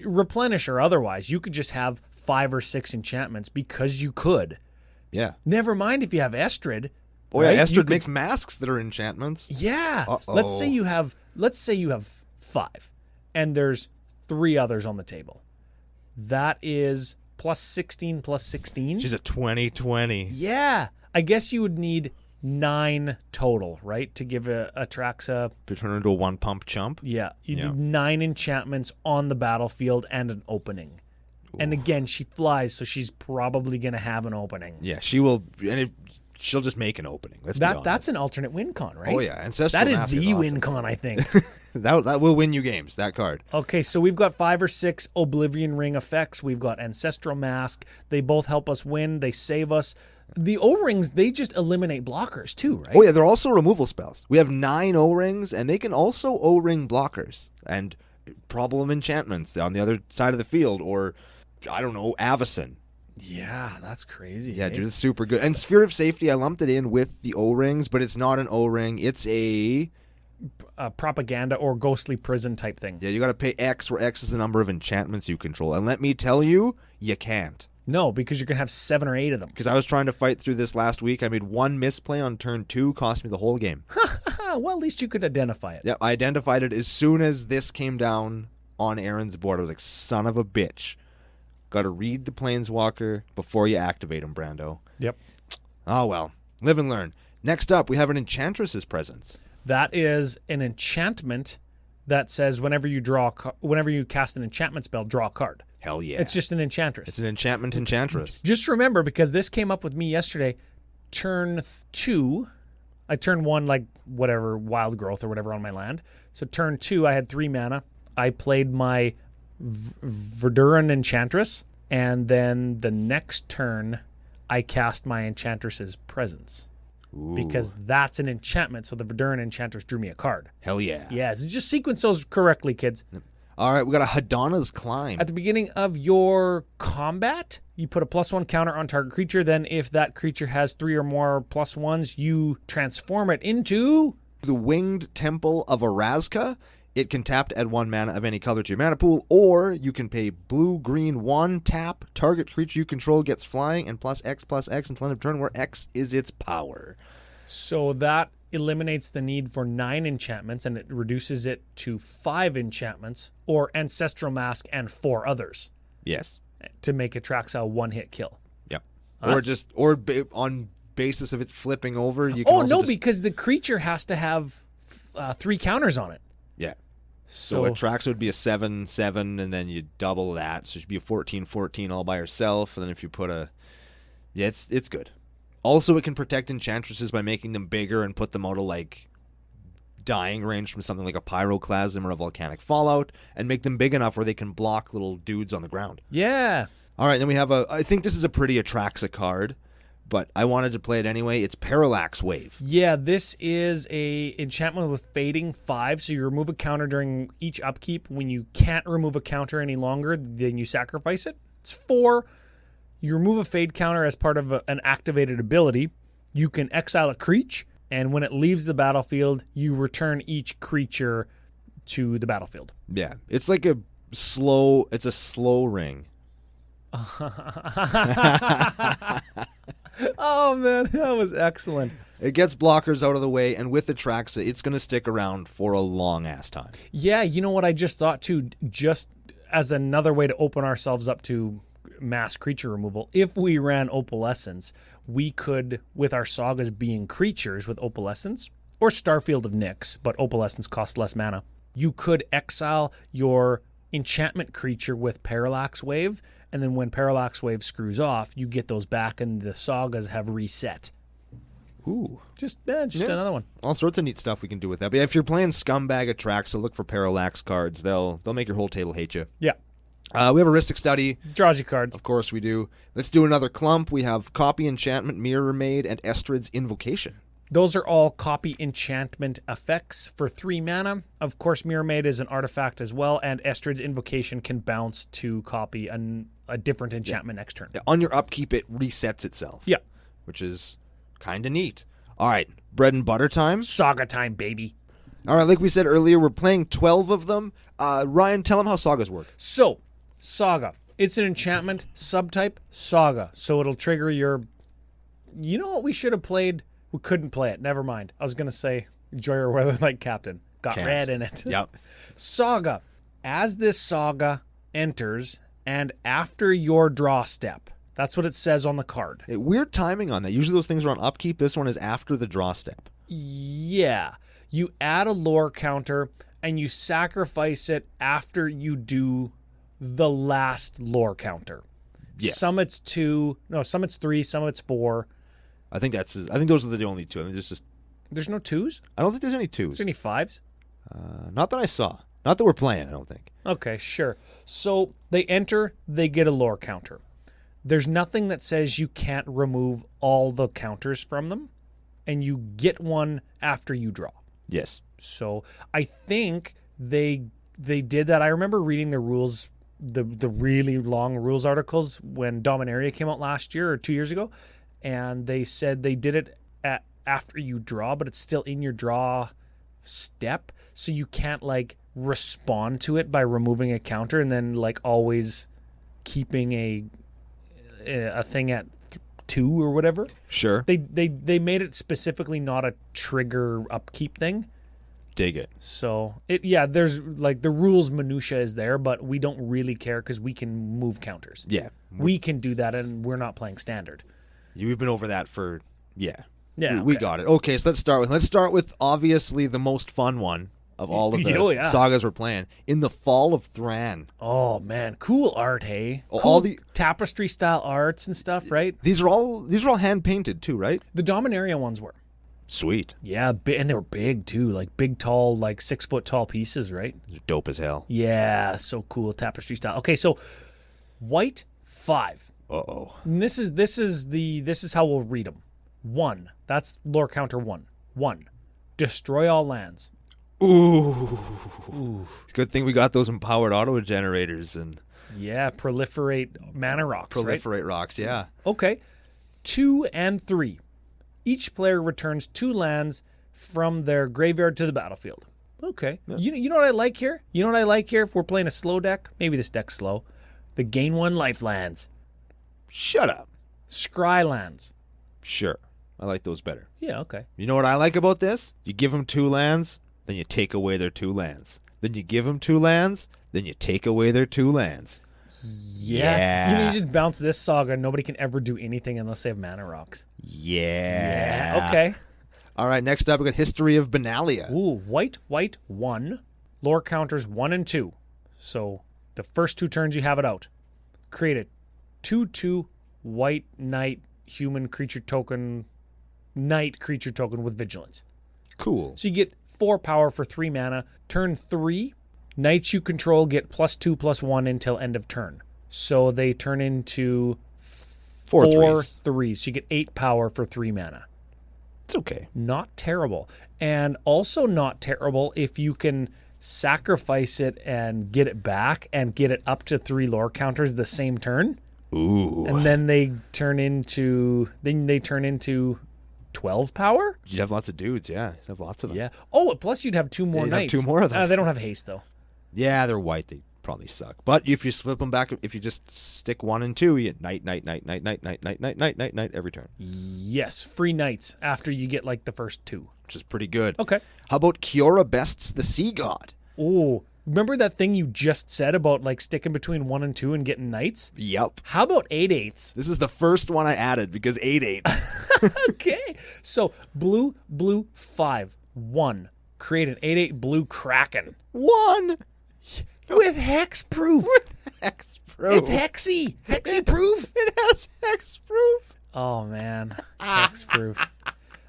replenish or otherwise. You could just have 5 or 6 enchantments because you could.
Yeah.
Never mind if you have Estrid.
Oh,
right?
yeah. Estrid makes masks that are enchantments.
Yeah.
Uh-oh.
Let's say you have 5 and there's 3 others on the table. That is +16/+16.
She's a 20/20.
Yeah. I guess you would need 9 total, right? To give Atraxa.
To turn her into a one-pump chump.
Yeah. You need 9 enchantments on the battlefield and an opening. And again, she flies, so she's probably going to have an opening.
Yeah, she will. And she'll just make an opening. Let's be honest.
That's an alternate win con, right?
Oh, yeah. Ancestral
That is
Mask
the
awesome.
win con, I think.
That will win you games, that card.
Okay, so we've got 5 or 6 Oblivion Ring effects. We've got Ancestral Mask. They both help us win. They save us. The O-Rings, they just eliminate blockers too, right?
Oh, yeah, they're also removal spells. We have 9 O-Rings, and they can also O-Ring blockers and problem enchantments on the other side of the field, or, I don't know, Avacyn.
Yeah, that's crazy.
Yeah, dude, it's super good. And Sphere of Safety, I lumped it in with the O-Rings, but it's not an O-Ring. It's a
propaganda or ghostly prison type thing.
Yeah, you got to pay X, where X is the number of enchantments you control. And let me tell you, you can't.
No, because you're going to have 7 or 8 of them.
Because I was trying to fight through this last week. I made one misplay on turn 2, cost me the whole game.
Well, at least you could identify it.
Yep, I identified it as soon as this came down on Aaron's board. I was like, son of a bitch. Got to read the Planeswalker before you activate him, Brando.
Yep.
Oh, well. Live and learn. Next up, we have an Enchantress's Presence.
That is an enchantment that says whenever you cast an enchantment spell, draw a card.
Hell yeah.
It's just an enchantress.
It's an enchantment enchantress.
Just remember, because this came up with me yesterday, turn 2, I turned 1 like whatever, wild growth or whatever on my land. So turn 2, I had 3 mana. I played my Verduran Enchantress, and then the next turn, I cast my Enchantress's Presence.
Ooh.
Because that's an enchantment, so the Verduran Enchantress drew me a card.
Hell yeah.
Yeah, so just sequence those correctly, kids.
All right, we got a Hadana's Climb.
At the beginning of your combat, you put a +1 counter on target creature. Then if that creature has 3 or more +1s, you transform it into
The Winged Temple of Atraxa. It can tap to add 1 mana of any color to your mana pool, or you can pay blue, green, 1, tap, target creature you control gets flying, and +X until end of turn, where X is its power.
So that eliminates the need for 9 enchantments, and it reduces it to 5 enchantments, or Ancestral Mask and 4 others,
Yes.
to make Atraxa a 1-hit kill.
Yep.
That's-
On basis of it flipping over, you can
Oh,
also
no,
just,
because the creature has to have 3 counters on it.
yeah. So Atraxa would be a 7/7, and then you double that, so it should be a 14/14 all by herself. And then if you put it's good. Also, it can protect enchantresses by making them bigger and put them out of like dying range from something like a Pyroclasm or a Volcanic Fallout, and make them big enough where they can block little dudes on the ground.
Yeah.
All right, then we have I think this is a pretty Atraxa card, but I wanted to play it anyway. It's Parallax Wave.
Yeah, this is a enchantment with fading 5, so you remove a counter during each upkeep. When you can't remove a counter any longer, then you sacrifice it. It's 4. You remove a fade counter as part of an activated ability. You can exile a creature, and when it leaves the battlefield, you return each creature to the battlefield.
Yeah, it's like a slow ring.
Oh, man, that was excellent.
It gets blockers out of the way, and with Atraxa, it's going to stick around for a long-ass time.
Yeah, you know what I just thought, too? Just as another way to open ourselves up to mass creature removal, if we ran Opalescence, we could, with our sagas being creatures with Opalescence, or Starfield of Nyx, but Opalescence costs less mana, you could exile your enchantment creature with Parallax Wave, and then when Parallax Wave screws off, you get those back, and the sagas have reset.
Ooh.
Just another one.
All sorts of neat stuff we can do with that. But yeah, if you're playing Scumbag Atraxa, look for Parallax cards. They'll make your whole table hate you.
Yeah.
We have Heuristic Study.
Draws you cards.
Of course we do. Let's do another clump. We have Copy Enchantment, Mirror Maid, and Estrid's Invocation.
Those are all copy enchantment effects for 3 mana. Of course, Mirror Maid is an artifact as well, and Estrid's Invocation can bounce to copy a different enchantment next turn.
Yeah, on your upkeep, it resets itself.
Yeah.
Which is kind of neat. All right, bread and butter time.
Saga time, baby.
All right, like we said earlier, we're playing 12 of them. Ryan, tell them how sagas work.
So, Saga. It's an enchantment, subtype, Saga. So it'll trigger your... You know what we should have played? We couldn't play it. Never mind. I was going to say Enjoy Your Weather Like Captain. Got
Can't.
red in it.
Yep.
Saga. As this saga enters, and after your draw step. That's what it says on the card.
Weird timing on that. Usually those things are on upkeep. This one is after the draw step.
Yeah. You add a lore counter, and you sacrifice it after you do the last lore counter.
Yes.
Some it's 2. No, some it's 3. Some it's 4.
I think those are the only 2. I think
There's no 2s?
I don't think there's any 2s.
Is there any 5s?
Not that I saw. Not that we're playing, I don't think.
Okay, sure. So they enter, they get a lore counter. There's nothing that says you can't remove all the counters from them, and you get one after you draw.
Yes.
So I think they did that. I remember reading the rules, the really long rules articles when Dominaria came out last year or 2 years ago, and they said they did it after you draw, but it's still in your draw step, so you can't like respond to it by removing a counter and then like always keeping a thing at 2 or whatever.
Sure.
They made it specifically not a trigger upkeep thing.
Dig it.
So there's like the rules minutia is there, but we don't really care because we can move counters.
Yeah.
We can do that, and we're not playing standard.
We've been over that for
Yeah.
We got it. Okay, so let's start with obviously the most fun one of all of the sagas we're playing. In the Fall of Thran.
Oh man, cool art, hey.
Oh,
cool
all the
tapestry style arts and stuff, right?
These are all hand painted too, right?
The Dominaria ones were.
Sweet.
Yeah, and they were big too, like big, tall, like 6 foot tall pieces, right?
They're dope as hell.
Yeah, so cool, tapestry style. Okay, so white 5.
Uh-oh.
And this is how we'll read them. 1. That's lore counter 1. 1. Destroy all lands.
Ooh. It's a good thing we got those empowered auto generators and
Yeah, proliferate mana rocks.
proliferate rocks. Yeah.
Okay. 2 and 3. Each player returns 2 lands from their graveyard to the battlefield. Okay. Yeah. You know what I like here? You know what I like here if we're playing a slow deck? Maybe this deck's slow. The gain 1 life lands.
Shut up.
Scry lands.
Sure. I like those better.
Yeah, okay.
You know what I like about this? You give them 2 lands, then you take away their 2 lands. Then you give them 2 lands, then you take away their 2 lands.
Yeah. You just bounce this Saga, and nobody can ever do anything unless they have mana rocks.
Yeah.
Okay.
All right, next up we got History of Benalia.
Ooh, white 1. Lore counters 1 and 2. So the first 2 turns you have it out. Create a 2/2 white knight human creature token, knight creature token with vigilance.
Cool.
So you get 4 power for 3 mana. Turn 3, knights you control get +2/+1 until end of turn. So they turn into 4 3s. So you get 8 power for 3 mana.
It's okay.
Not terrible. And also not terrible if you can sacrifice it and get it back and get it up to 3 lore counters the same turn.
Ooh.
And then they turn into 12 power?
You'd have lots of dudes, yeah. You'd have lots of them.
Yeah. Oh, plus you'd have 2 more
you'd have
knights.
2 more of them.
They don't have haste though.
Yeah, they're white. They probably suck. But if you flip them back, if you just stick 1 and 2, you get knight every turn.
Yes, free knights after you get like the first 2.
Which is pretty good.
Okay.
How about Kiora Best's the Sea God?
Oh, remember that thing you just said about like sticking between 1 and 2 and getting knights?
Yep.
How about 8/8s?
This is the first one I added because 8/8s.
Okay. So blue 5 1. Create an 8/8 blue Kraken.
1
With hexproof.
Hexproof.
It's hexy. Hexy proof.
It has hexproof.
Oh man. Hexproof.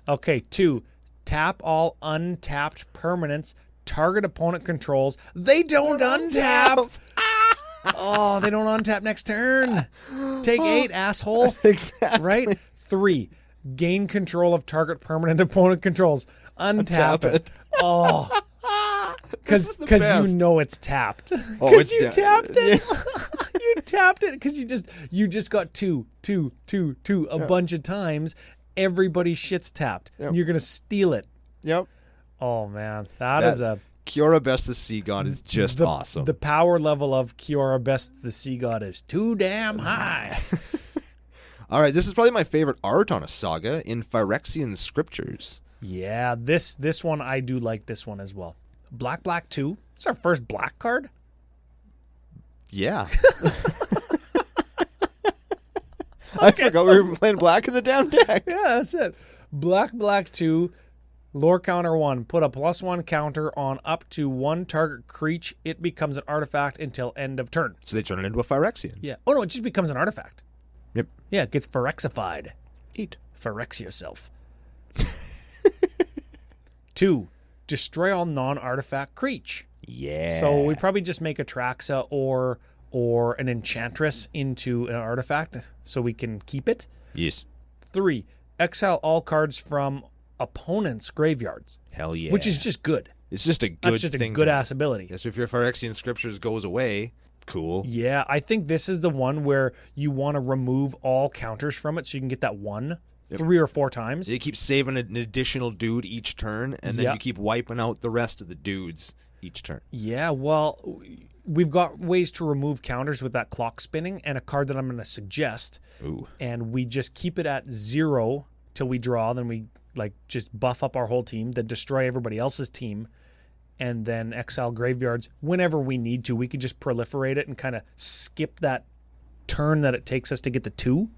Okay, 2. Tap all untapped permanents target opponent controls. They don't untap. Oh, they don't untap next turn. Take 8, asshole.
Exactly.
Right? 3. Gain control of target permanent opponent controls. Untap it. Oh. Because you know it's tapped. Because you tapped it.
Yeah.
You tapped it because you just got 2 a bunch of times. Everybody shit's tapped.
Yep.
You're gonna steal it.
Yep.
Oh man, that is a
Kiora Best the Sea God is just awesome.
The power level of Kiora Best the Sea God is too damn high.
All right, this is probably my favorite art on a saga in Phyrexian Scriptures.
Yeah, this one I do like this one as well. Black 2. It's our first black card.
Yeah. I forgot we were playing black in the damn deck.
Yeah, that's it. Black 2. Lore counter 1. Put a +1 counter on up to 1 target creature. It becomes an artifact until end of turn.
So they turn it into a Phyrexian.
Yeah. Oh no, it just becomes an artifact.
Yep.
Yeah, it gets Phyrexified.
Eat.
Phyrex yourself. 2. Destroy all non-artifact creature.
Yeah.
So we probably just make Atraxa or an Enchantress into an artifact so we can keep it.
Yes.
3. Exile all cards from opponents' graveyards.
Hell yeah.
Which is just good.
It's just a good
That's just
thing.
a good ass ability.
Yes, if your Phyrexian Scriptures goes away, cool.
Yeah, I think this is the one where you want to remove all counters from it so you can get that 1 3 or 4 times.
You keep saving an additional dude each turn, and then you keep wiping out the rest of the dudes each turn.
Yeah, well, we've got ways to remove counters with that clock spinning, and a card that I'm going to suggest.
Ooh.
And we just keep it at 0 till we draw. Then we just buff up our whole team, then destroy everybody else's team, and then exile graveyards whenever we need to. We could just proliferate it and kind of skip that turn that it takes us to get the 2.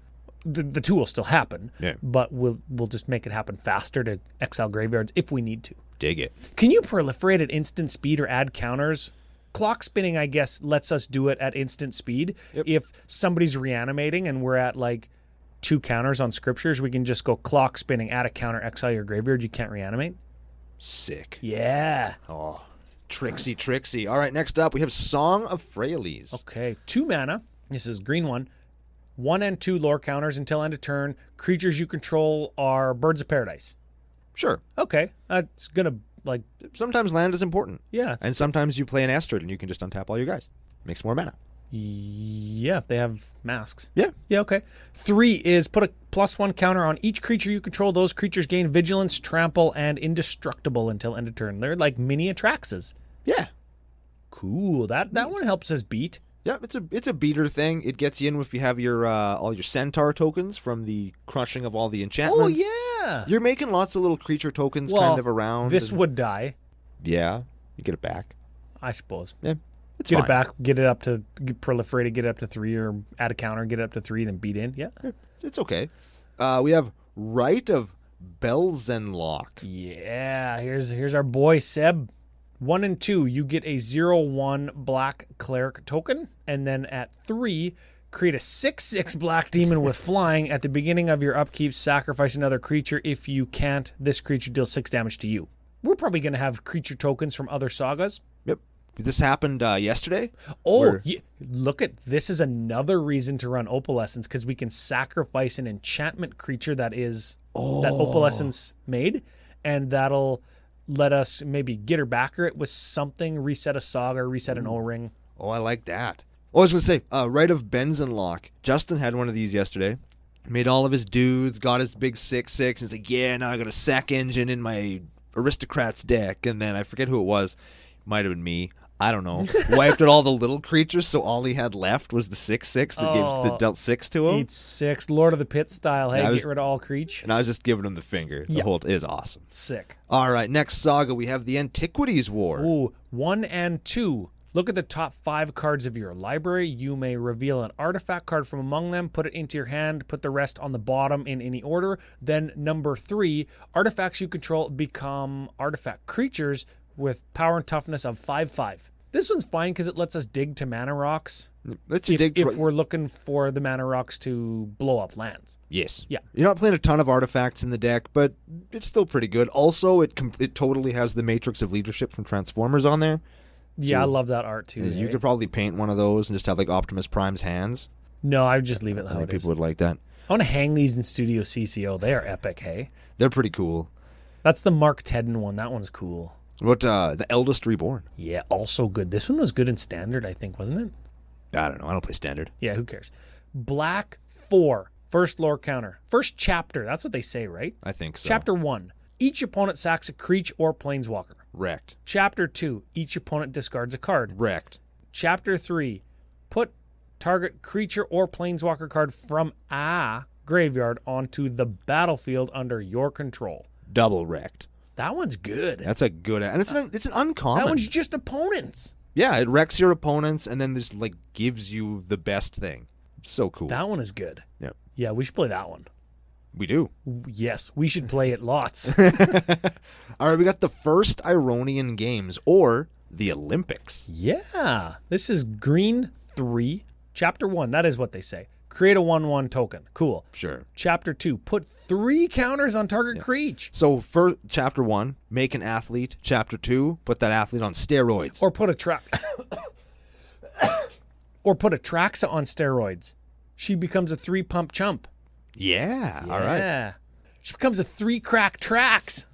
The 2 will still happen, but we'll just make it happen faster to exile graveyards if we need to.
Dig it.
Can you proliferate at instant speed or add counters? Clock spinning, I guess, lets us do it at instant speed.
Yep.
If somebody's reanimating and we're at 2 counters on scriptures, we can just go clock spinning, add a counter, exile your graveyard. You can't reanimate.
Sick.
Yeah.
Oh, Trixie. All right, next up we have Song of Freyalise.
Okay, 2 mana. This is green 1. 1 and 2 lore counters until end of turn. Creatures you control are Birds of Paradise.
Sure.
Okay, that's gonna
Sometimes land is important.
yeah,
And sometimes you play an Astrid and you can just untap all your guys. Makes more mana.
yeah. If they have masks.
Yeah.
Yeah. Okay. 3 is put a +1 counter on each creature you control. Those creatures gain vigilance, trample, and indestructible until end of turn. They're like mini Atraxas.
Yeah.
Cool. That one helps us beat.
Yeah, it's a beater thing. It gets you in if you have your all your centaur tokens from the crushing of all the enchantments.
Oh yeah.
You're making lots of little creature tokens kind of around.
This would die,
Yeah, you get it back.
I suppose.
Yeah, it's
Get
fine.
it back, get it up to proliferate it, get it up to 3, or add a counter, get it up to 3, then beat in. Yeah.
It's okay. We have Rite of Belzenlock.
Yeah. Here's our boy Seb. 1 and 2, you get a 0/1 black cleric token, and then at 3, create a 6/6 black demon with flying. At the beginning of your upkeep, sacrifice another creature. If you can't, this creature deals 6 damage to you. We're probably going to have creature tokens from other sagas.
Yep. This happened yesterday.
Oh, look at this is another reason to run Opalescence, because we can sacrifice an enchantment creature that Opalescence made, and that'll let us maybe get her backer it with something, reset a Saga, reset an O-Ring.
Oh, I like that. Oh, I was going to say, Rite of Benzenlock. Justin had one of these yesterday. Made all of his dudes, got his big 6/6, and he's like, yeah, now I got a sack engine in my Aristocrats deck. And then I forget who it was. Might have been me. I don't know. Wiped out all the little creatures, so all he had left was the 6/6 that dealt 6 to him.
Eat 6, Lord of the Pit style. Hey, get rid of all creature.
And I was just giving him the finger. The whole is awesome.
Sick.
All right, next saga, we have the Antiquities War.
Ooh, 1 and 2. Look at the top 5 cards of your library. You may reveal an artifact card from among them, put it into your hand, put the rest on the bottom in any order. Then number 3, artifacts you control become artifact creatures with power and toughness of 5/5. This one's fine because it lets us dig to mana rocks.
Let's you dig
if we're looking for the mana rocks to blow up lands.
Yes.
Yeah.
You're not playing a ton of artifacts in the deck, but it's still pretty good. Also, it totally has the Matrix of Leadership from Transformers on there.
Yeah,
So
I love that art too.
You could probably paint one of those and just have like Optimus Prime's hands.
No, I would just leave it
I
how
think
it is.
people would like that.
I want to hang these in Studio CCO. They are epic, hey?
They're pretty cool.
That's the Mark Tedden one. That one's cool.
What the Eldest Reborn?
Yeah, also good. This one was good in Standard, I think, wasn't it?
I don't know. I don't play Standard.
Yeah, who cares? Black 4, first lore counter. First chapter, that's what they say, right?
I think so.
Chapter 1, each opponent sacks a creature or planeswalker.
Wrecked.
Chapter 2, each opponent discards a card.
Wrecked.
Chapter 3, put target creature or planeswalker card from a graveyard onto the battlefield under your control.
Double wrecked.
That one's good.
That's a good, and it's an uncommon.
That one's just opponents.
Yeah, it wrecks your opponents and then just like gives you the best thing. So cool.
That one is good.
Yep.
Yeah, we should play that one.
We do.
Yes, we should play it lots.
All right, we got the first Ironian Games, or the Olympics.
Yeah. This is Green 3, Chapter 1. That is what they say. Create a 1/1 token. Cool.
Sure.
Chapter 2, put 3 counters on target creature.
So for Chapter 1, make an athlete. Chapter 2, put that athlete on steroids.
Or put a or put a Atraxa on steroids. She becomes a 3-pump chump.
Yeah. All right.
Yeah. She becomes a 3-crack Trax.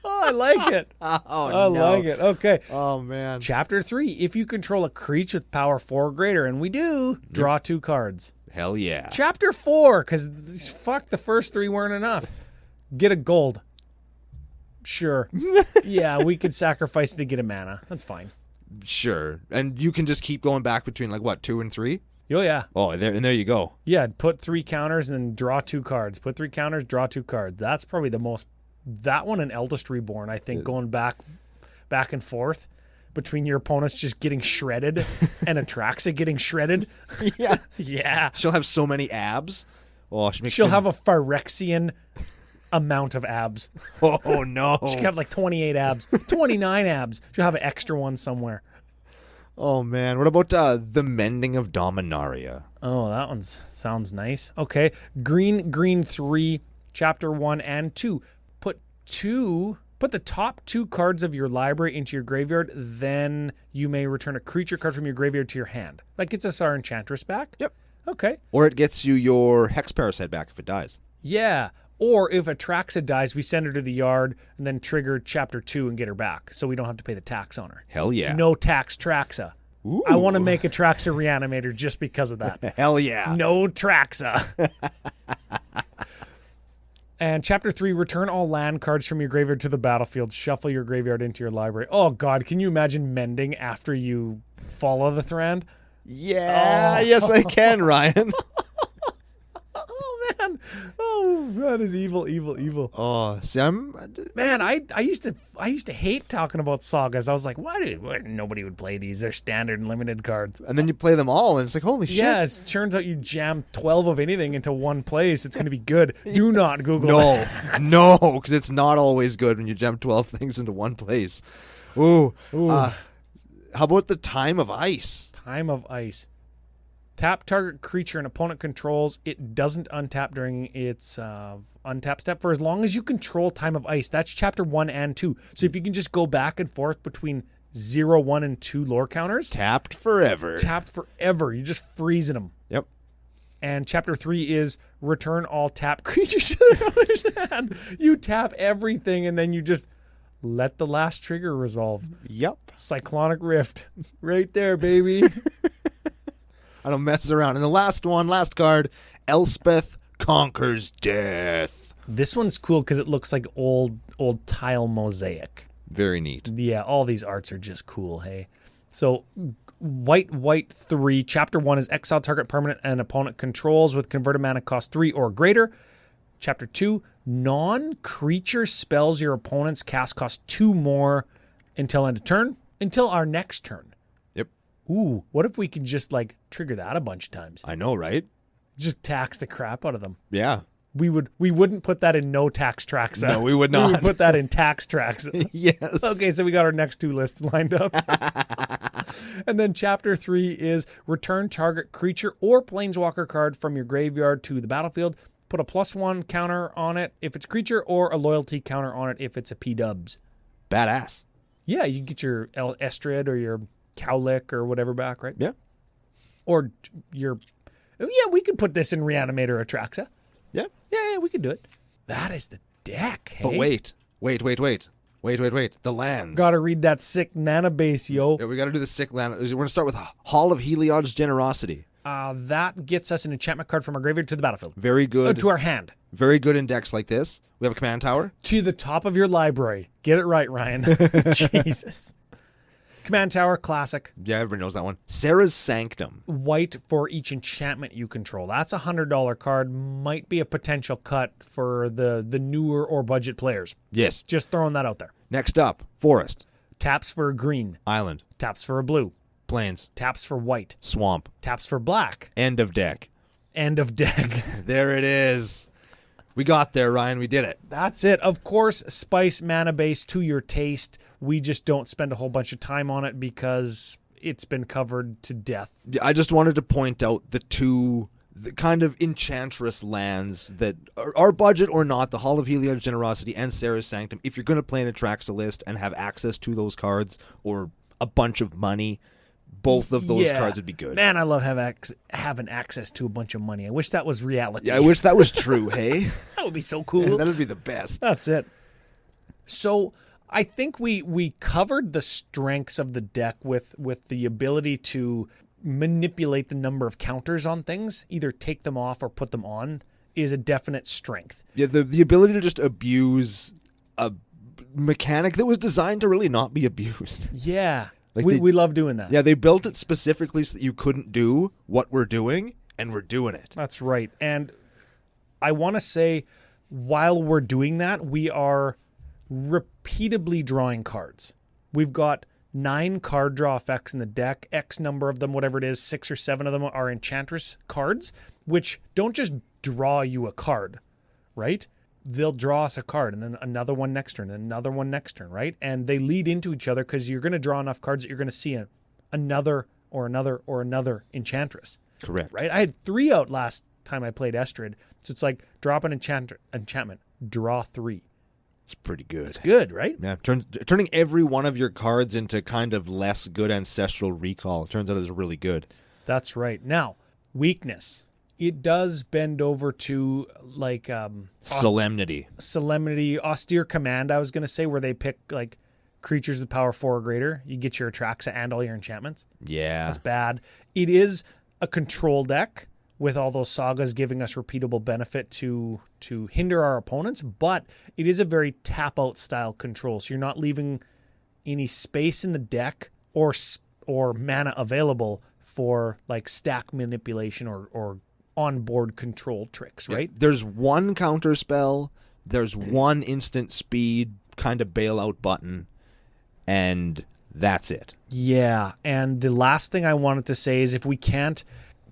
Oh, I like it. I like it. Okay.
Oh, man.
Chapter 3, if you control a creature with power 4 or greater, and we do, draw 2 cards.
Hell yeah.
Chapter 4, because fuck, the first 3 weren't enough. Get a gold. Sure. Yeah, we could sacrifice to get a mana. That's fine.
Sure. And you can just keep going back between, like, what, 2 and 3?
Oh, yeah.
Oh, there you go.
Yeah, put 3 counters and then draw 2 cards. Put 3 counters, draw 2 cards. That's probably the most... That one and Eldest Reborn, I think, going back and forth between your opponents just getting shredded and Atraxa getting shredded.
Yeah.
Yeah.
She'll have so many abs. Oh,
She'll have a Phyrexian amount of abs.
Oh, no.
She'll have like 28 abs, 29 abs. She'll have an extra one somewhere.
Oh, man. What about the Mending of Dominaria?
Oh, that one sounds nice. Okay. Green 3, Chapter 1 and 2. Put the top 2 cards of your library into your graveyard, then you may return a creature card from your graveyard to your hand. Like it's a Enchantress back?
Yep.
Okay.
Or it gets you your Hex Parasite back if it dies.
Yeah. Or if Atraxa dies, we send her to the yard and then trigger Chapter 2 and get her back, so we don't have to pay the tax on her.
Hell yeah.
No tax Traxa.
Ooh.
I want to make a Traxa Reanimator just because of that.
Hell yeah.
No Traxa. And Chapter 3, return all land cards from your graveyard to the battlefield. Shuffle your graveyard into your library. Oh, God, can you imagine mending after you follow the Thrand?
Yeah, yes I can, Ryan.
Oh, man. Oh, that is evil.
Oh, see,
Man, I used to hate talking about sagas. I was like, why nobody would play these? They're standard and limited cards.
and then you play them all, and it's like, holy shit.
Yeah, it turns out you jam 12 of anything into one place. It's going to be good. Do not Google that.
No, because it's not always good when you jam 12 things into one place. Ooh. How about the Time of Ice?
Time of Ice. Tap target creature an opponent controls. It doesn't untap during its untap step for as long as you control Time of Ice. That's Chapter 1 and 2. So if you can just go back and forth between 0, 1, and 2 lore counters.
Tapped forever.
You're just freezing them.
Yep.
And Chapter 3 is return all tap creatures to their owner's hand. You tap everything and then you just let the last trigger resolve.
Yep.
Cyclonic Rift. Right there, baby.
I don't mess around. And the last card, Elspeth Conquers Death.
This one's cool because it looks like old tile mosaic.
Very neat.
Yeah, all these arts are just cool, hey? So, white 3, Chapter 1 is exile target permanent and opponent controls with converted mana cost 3 or greater. Chapter 2, non-creature spells your opponents cast cost 2 more until end of turn, until our next turn.
Yep.
Ooh, what if we could just, like, trigger that a bunch of times?
I know, right?
Just tax the crap out of them.
Yeah.
We wouldn't put that in no tax tracks.
No, we would not.
We would put that in tax tracks.
Yes.
Okay, so we got our next 2 lists lined up. And then Chapter 3 is return target creature or planeswalker card from your graveyard to the battlefield. Put a +1 counter on it if it's creature or a loyalty counter on it if it's a P-dubs.
Badass.
Yeah, you get your Estrid or your Cowlick or whatever back, right?
Yeah.
Or your... Yeah, we could put this in Reanimator Atraxa.
Yeah.
Yeah, we could do it. That is the deck, hey?
But wait. The lands.
Gotta read that sick nana base, yo.
Yeah, we gotta do the sick land. We're gonna start with Hall of Heliod's Generosity.
That gets us an enchantment card from our graveyard to the battlefield.
Very good.
To our hand.
Very good in decks like this. We have a command tower.
To the top of your library. Get it right, Ryan. Jesus. Command tower, classic.
Yeah, everybody knows that one. Sarah's Sanctum.
White for each enchantment you control. That's a $100 card. Might be a potential cut for the newer or budget players.
Yes.
Just throwing that out there.
Next up, Forest.
Taps for a green.
Island.
Taps for a blue.
Plains.
Taps for white.
Swamp.
Taps for black.
End of deck.
End of deck.
There it is. We got there, Ryan. We did it.
That's it. Of course, spice mana base to your taste. We just don't spend a whole bunch of time on it because it's been covered to death.
Yeah, I just wanted to point out the kind of enchantress lands that are budget or not, the Hall of Heliod's Generosity and Sarah's Sanctum. If you're going to play an Atraxa list and have access to those cards or a bunch of money, both of those cards would be good.
Man, I love having access to a bunch of money. I wish that was reality.
Yeah, I wish that was true, hey?
That would be so cool.
That would be the best.
That's it. So I think we covered the strengths of the deck with the ability to manipulate the number of counters on things, either take them off or put them on, is a definite strength.
Yeah, the ability to just abuse a mechanic that was designed to really not be abused.
Yeah.
Like
we love doing that.
Yeah, they built it specifically so that you couldn't do what we're doing, and we're doing it.
That's right. And I want to say, while we're doing that, we are repeatedly drawing cards. We've got 9 card draw effects in the deck, X number of them, whatever it is, 6 or 7 of them are Enchantress cards, which don't just draw you a card, right? They'll draw us a card and then another one next turn and another one next turn, right? And they lead into each other because you're going to draw enough cards that you're going to see another or another or another Enchantress.
Correct.
Right? I had 3 out last time I played Estrid. So it's like drop an enchantment, draw 3.
It's pretty good.
It's good, right?
Yeah, turning every one of your cards into kind of less good ancestral recall. It turns out is really good.
That's right. Now, weakness. It does bend over to like
Solemnity.
Austere Command, I was going to say, where they pick like creatures with power 4 or greater. You get your Atraxa and all your enchantments.
Yeah.
That's bad. It is a control deck with all those sagas giving us repeatable benefit to hinder our opponents, but it is a very tap-out style control, so you're not leaving any space in the deck or mana available for like stack manipulation or on-board control tricks, right?
Yeah. There's one counter spell, there's one instant speed kind of bailout button, and that's it.
Yeah, and the last thing I wanted to say is if we can't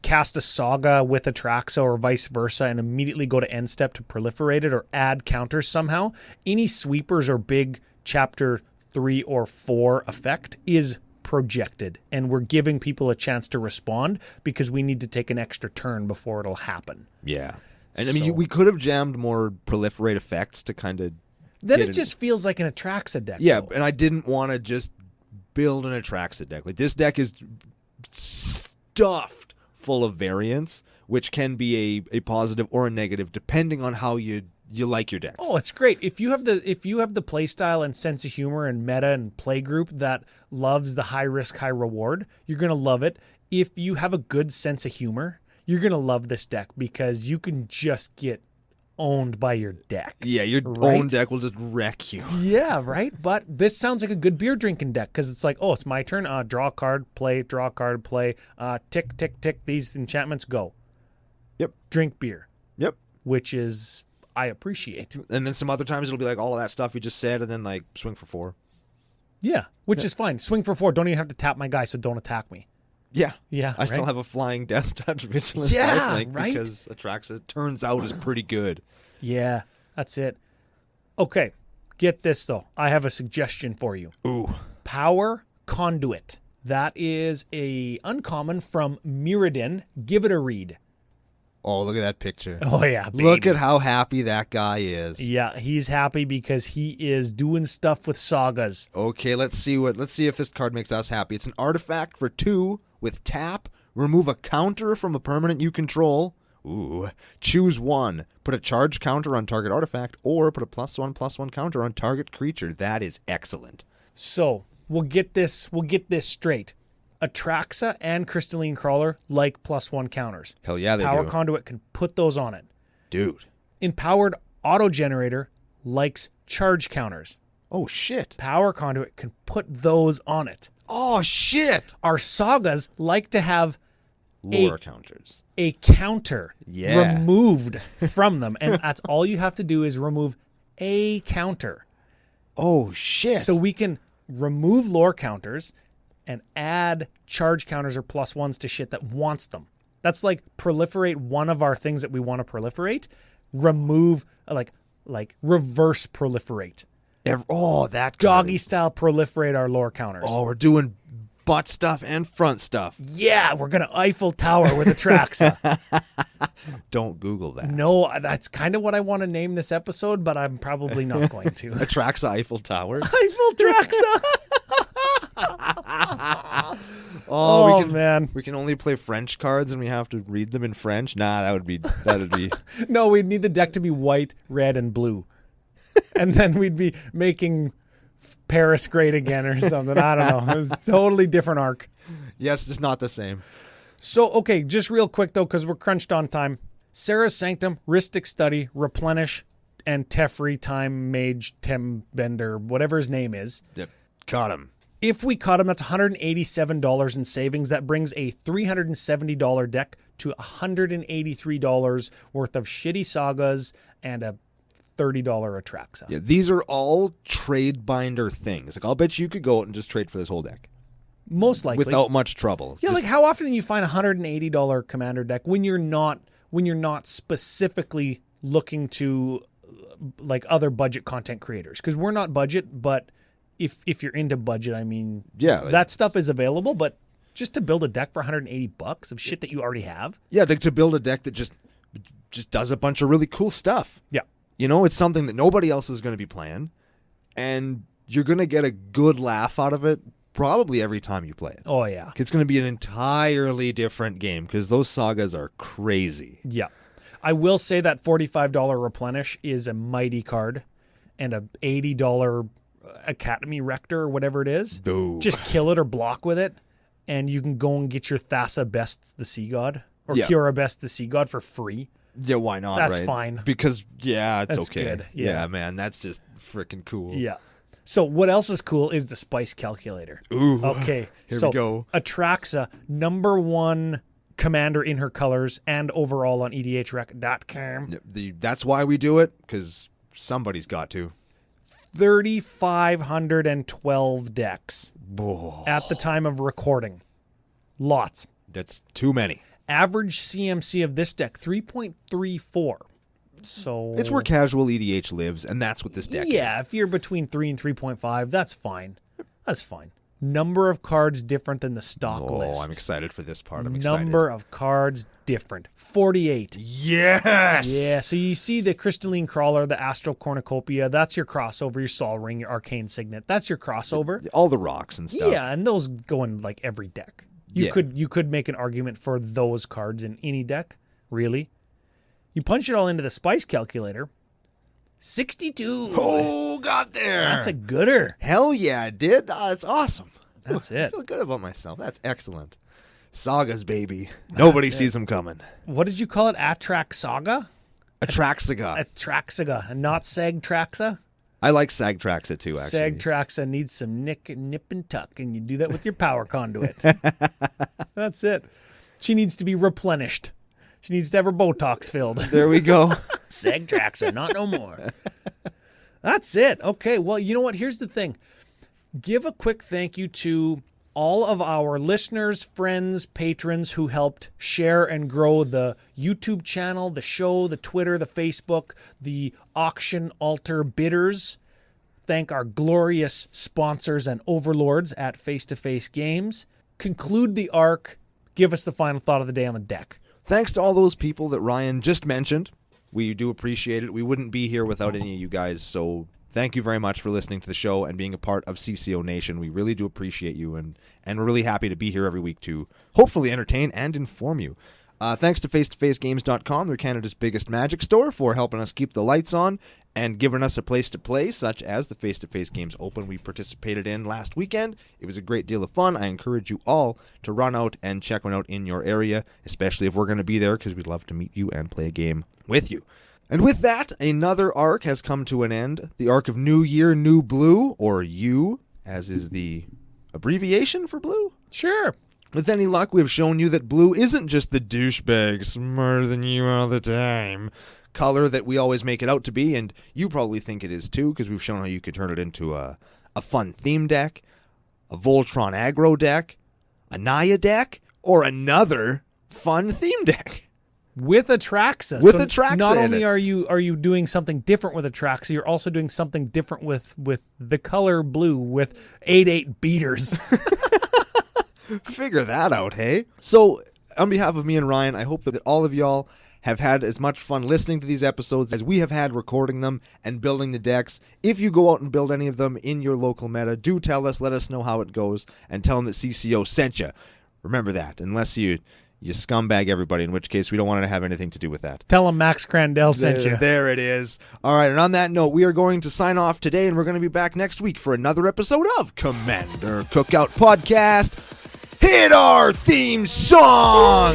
cast a Saga with Atraxa or vice versa and immediately go to end step to proliferate it or add counters somehow, any sweepers or big chapter 3 or 4 effect is projected, and we're giving people a chance to respond because we need to take an extra turn before it'll happen.
Yeah. And I mean, we could have jammed more proliferate effects to kind of...
Then it just feels like an Atraxa deck.
Yeah,
though.
and I didn't want to just build an Atraxa deck. Like, this deck is stuffed full of variants, which can be a positive or a negative depending on how you like your decks.
Oh, it's great. If you have the play style and sense of humor and meta and play group that loves the high risk, high reward, you're going to love it. If you have a good sense of humor, you're going to love this deck because you can just get owned by your deck.
Yeah, your own deck will just wreck you.
Yeah, right? But this sounds like a good beer drinking deck because it's like, oh, it's my turn. Draw a card, play, draw a card, play. Tick, tick, tick. These enchantments go.
Yep.
Drink beer.
Yep.
Which is, I appreciate.
And then some other times it'll be like all of that stuff you just said and then like swing for 4.
Yeah, which is fine. Swing for 4. Don't even have to tap my guy, so don't attack me.
Yeah.
Yeah,
I still have a flying death touch vigilance.
Yeah,
I think,
right?
because Atraxa turns out is pretty good.
Yeah, that's it. Okay, get this though. I have a suggestion for you.
Ooh.
Power Conduit. That is a uncommon from Mirrodin. Give it a read.
Oh, look at that picture.
Oh yeah, baby.
Look at how happy that guy is.
Yeah, he's happy because he is doing stuff with sagas.
Okay, let's see if this card makes us happy. It's an artifact for 2 with tap. Remove a counter from a permanent you control. Ooh. Choose 1. Put a charge counter on target artifact, or put a +1/+1 counter on target creature. That is excellent.
So we'll get this straight. Atraxa and Crystalline Crawler like +1 counters.
Hell yeah, they
Power
do.
Conduit can put those on it.
Dude.
Empowered Auto Generator likes charge counters.
Oh, shit.
Power Conduit can put those on it.
Oh, shit.
Our sagas like to have
Lore counters.
a counter
Yeah.
removed from them. And that's all you have to do is remove a counter.
Oh, shit.
So we can remove lore counters and add charge counters or +1s to shit that wants them. That's like proliferate one of our things that we want to proliferate. Remove, like reverse proliferate.
that card
Doggy
is-
style proliferate our lore counters.
Oh, we're doing butt stuff and front stuff.
Yeah, we're going to Eiffel Tower with Atraxa.
Don't Google that.
No, that's kind of what I want to name this episode, but I'm probably not going to.
Atraxa Eiffel Tower.
Eiffel Traxa.
Oh,
Man.
We can only play French cards and we have to read them in French. Nah, that would be
No, we'd need the deck to be white, red, and blue. And then we'd be making Paris great again or something. I don't know. It was a totally different arc.
Yes, it's not the same.
So, okay, just real quick, though, because we're crunched on time. Sarah's Sanctum, Rhystic Study, Replenish, and Teferi Time Mage Tembender, whatever his name is.
Yep. Caught him.
If we cut them, that's $187 in savings. That brings a $370 deck to $183 worth of shitty Sagas and a $30 Atraxa.
Yeah, these are all trade binder things. Like, I'll bet you could go out and just trade for this whole deck
Most likely.
without much trouble.
Yeah,
Just-
like how often do you find a $180 Commander deck when you're not specifically looking to like other budget content creators? Because we're not budget, but if you're into budget, I mean,
Yeah, like-
that stuff is available. But just to build a deck for $180 of shit that you already have,
yeah, to build a deck that just does a bunch of really cool stuff.
yeah,
You know, it's something that nobody else is going to be playing, and you're going to get a good laugh out of it probably every time you play it.
oh yeah,
It's going to be an entirely different game because those Sagas are crazy.
yeah. I will say that $45 Replenish is a mighty card, and a $80 Academy Rector or whatever it is.
Boo.
Just kill it or block with it, and you can go and get your Thassa Best the Sea God or
Yeah.
Kiora Best the Sea God for free.
Yeah, why not?
That's
right?
fine.
Because, yeah, it's
That's
okay.
good, yeah.
Man, that's just freaking cool.
Yeah. So what else is cool is the Spice Calculator.
Ooh.
Okay.
Here
so
we go.
Atraxa, #1 commander in her colors and overall on EDHREC.com.
That's why we do it, because somebody's got to.
3,512 decks
Oh,
at the time of recording. Lots.
that's too many.
Average CMC of this deck, 3.34. So
It's where casual EDH lives, and that's what this deck
yeah,
is.
if you're between 3 and 3.5, that's fine. That's fine. Number of cards different than the stock
Oh,
list.
I'm excited for this part. I'm excited.
Number of cards different. 48.
Yes!
Yeah, so you see the Crystalline Crawler, the Astral Cornucopia, that's your crossover, your Sol Ring, your Arcane Signet. That's your crossover.
All the rocks and stuff.
Yeah, and those go in like every deck. You could make an argument for those cards in any deck, really. You punch it all into the Spice Calculator. 62.
Oh, got there.
That's a gooder.
Hell yeah, I did. Oh, that's awesome.
That's
I
it.
feel good about myself. That's excellent. Sagas, baby. Nobody sees them coming.
What did you call it? Atraxa?
Atraxa.
Atraxa, and not Sagtraxa?
I like Sagtraxa too, actually.
Sagtraxa needs some nip and tuck, and you do that with your power conduit. That's it. She needs to be replenished. She needs to have her Botox filled.
There we go.
Sagtraxa, not no more. That's it. Okay, well, you know what? Here's the thing. Give a quick thank you to all of our listeners, friends, patrons who helped share and grow the YouTube channel, the show, the Twitter, the Facebook, the auction altar bidders. Thank our glorious sponsors and overlords at Face to Face Games. Conclude the arc. Give us the final thought of the day on the deck.
Thanks to all those people that Ryan just mentioned. We do appreciate it. We wouldn't be here without any of you guys, so thank you very much for listening to the show and being a part of CCO Nation. We really do appreciate you, and we're really happy to be here every week to hopefully entertain and inform you. Thanks to FacetoFaceGames.com, they're Canada's biggest Magic store, for helping us keep the lights on and giving us a place to play, such as the Face to Face Games Open we participated in last weekend. It was a great deal of fun. I encourage you all to run out and check one out in your area, especially if we're going to be there, because we'd love to meet you and play a game with you. And with that, another arc has come to an end. The arc of New Year, New Blue, or U, as is the abbreviation for blue.
Sure.
With any luck, we have shown you that blue isn't just the douchebag, smarter than you all the time color that we always make it out to be, and you probably think it is too, because we've shown how you can turn it into a fun theme deck, a Voltron aggro deck, a Naya deck, or another fun theme deck.
With Atraxa.
With Atraxa
not
in
only
it.
are you doing something different with Atraxa, you're also doing something different with the color blue with 8/8 beaters.
Figure that out, hey? So, on behalf of me and Ryan, I hope that all of y'all have had as much fun listening to these episodes as we have had recording them and building the decks. If you go out and build any of them in your local meta, do tell us, let us know how it goes, and tell them that CCO sent you. Remember that, unless you scumbag everybody, in which case we don't want to have anything to do with that.
Tell them Max Crandell sent you.
There it is. All right, and on that note, we are going to sign off today, and we're going to be back next week for another episode of Commander Cookout Podcast. Hit our theme song!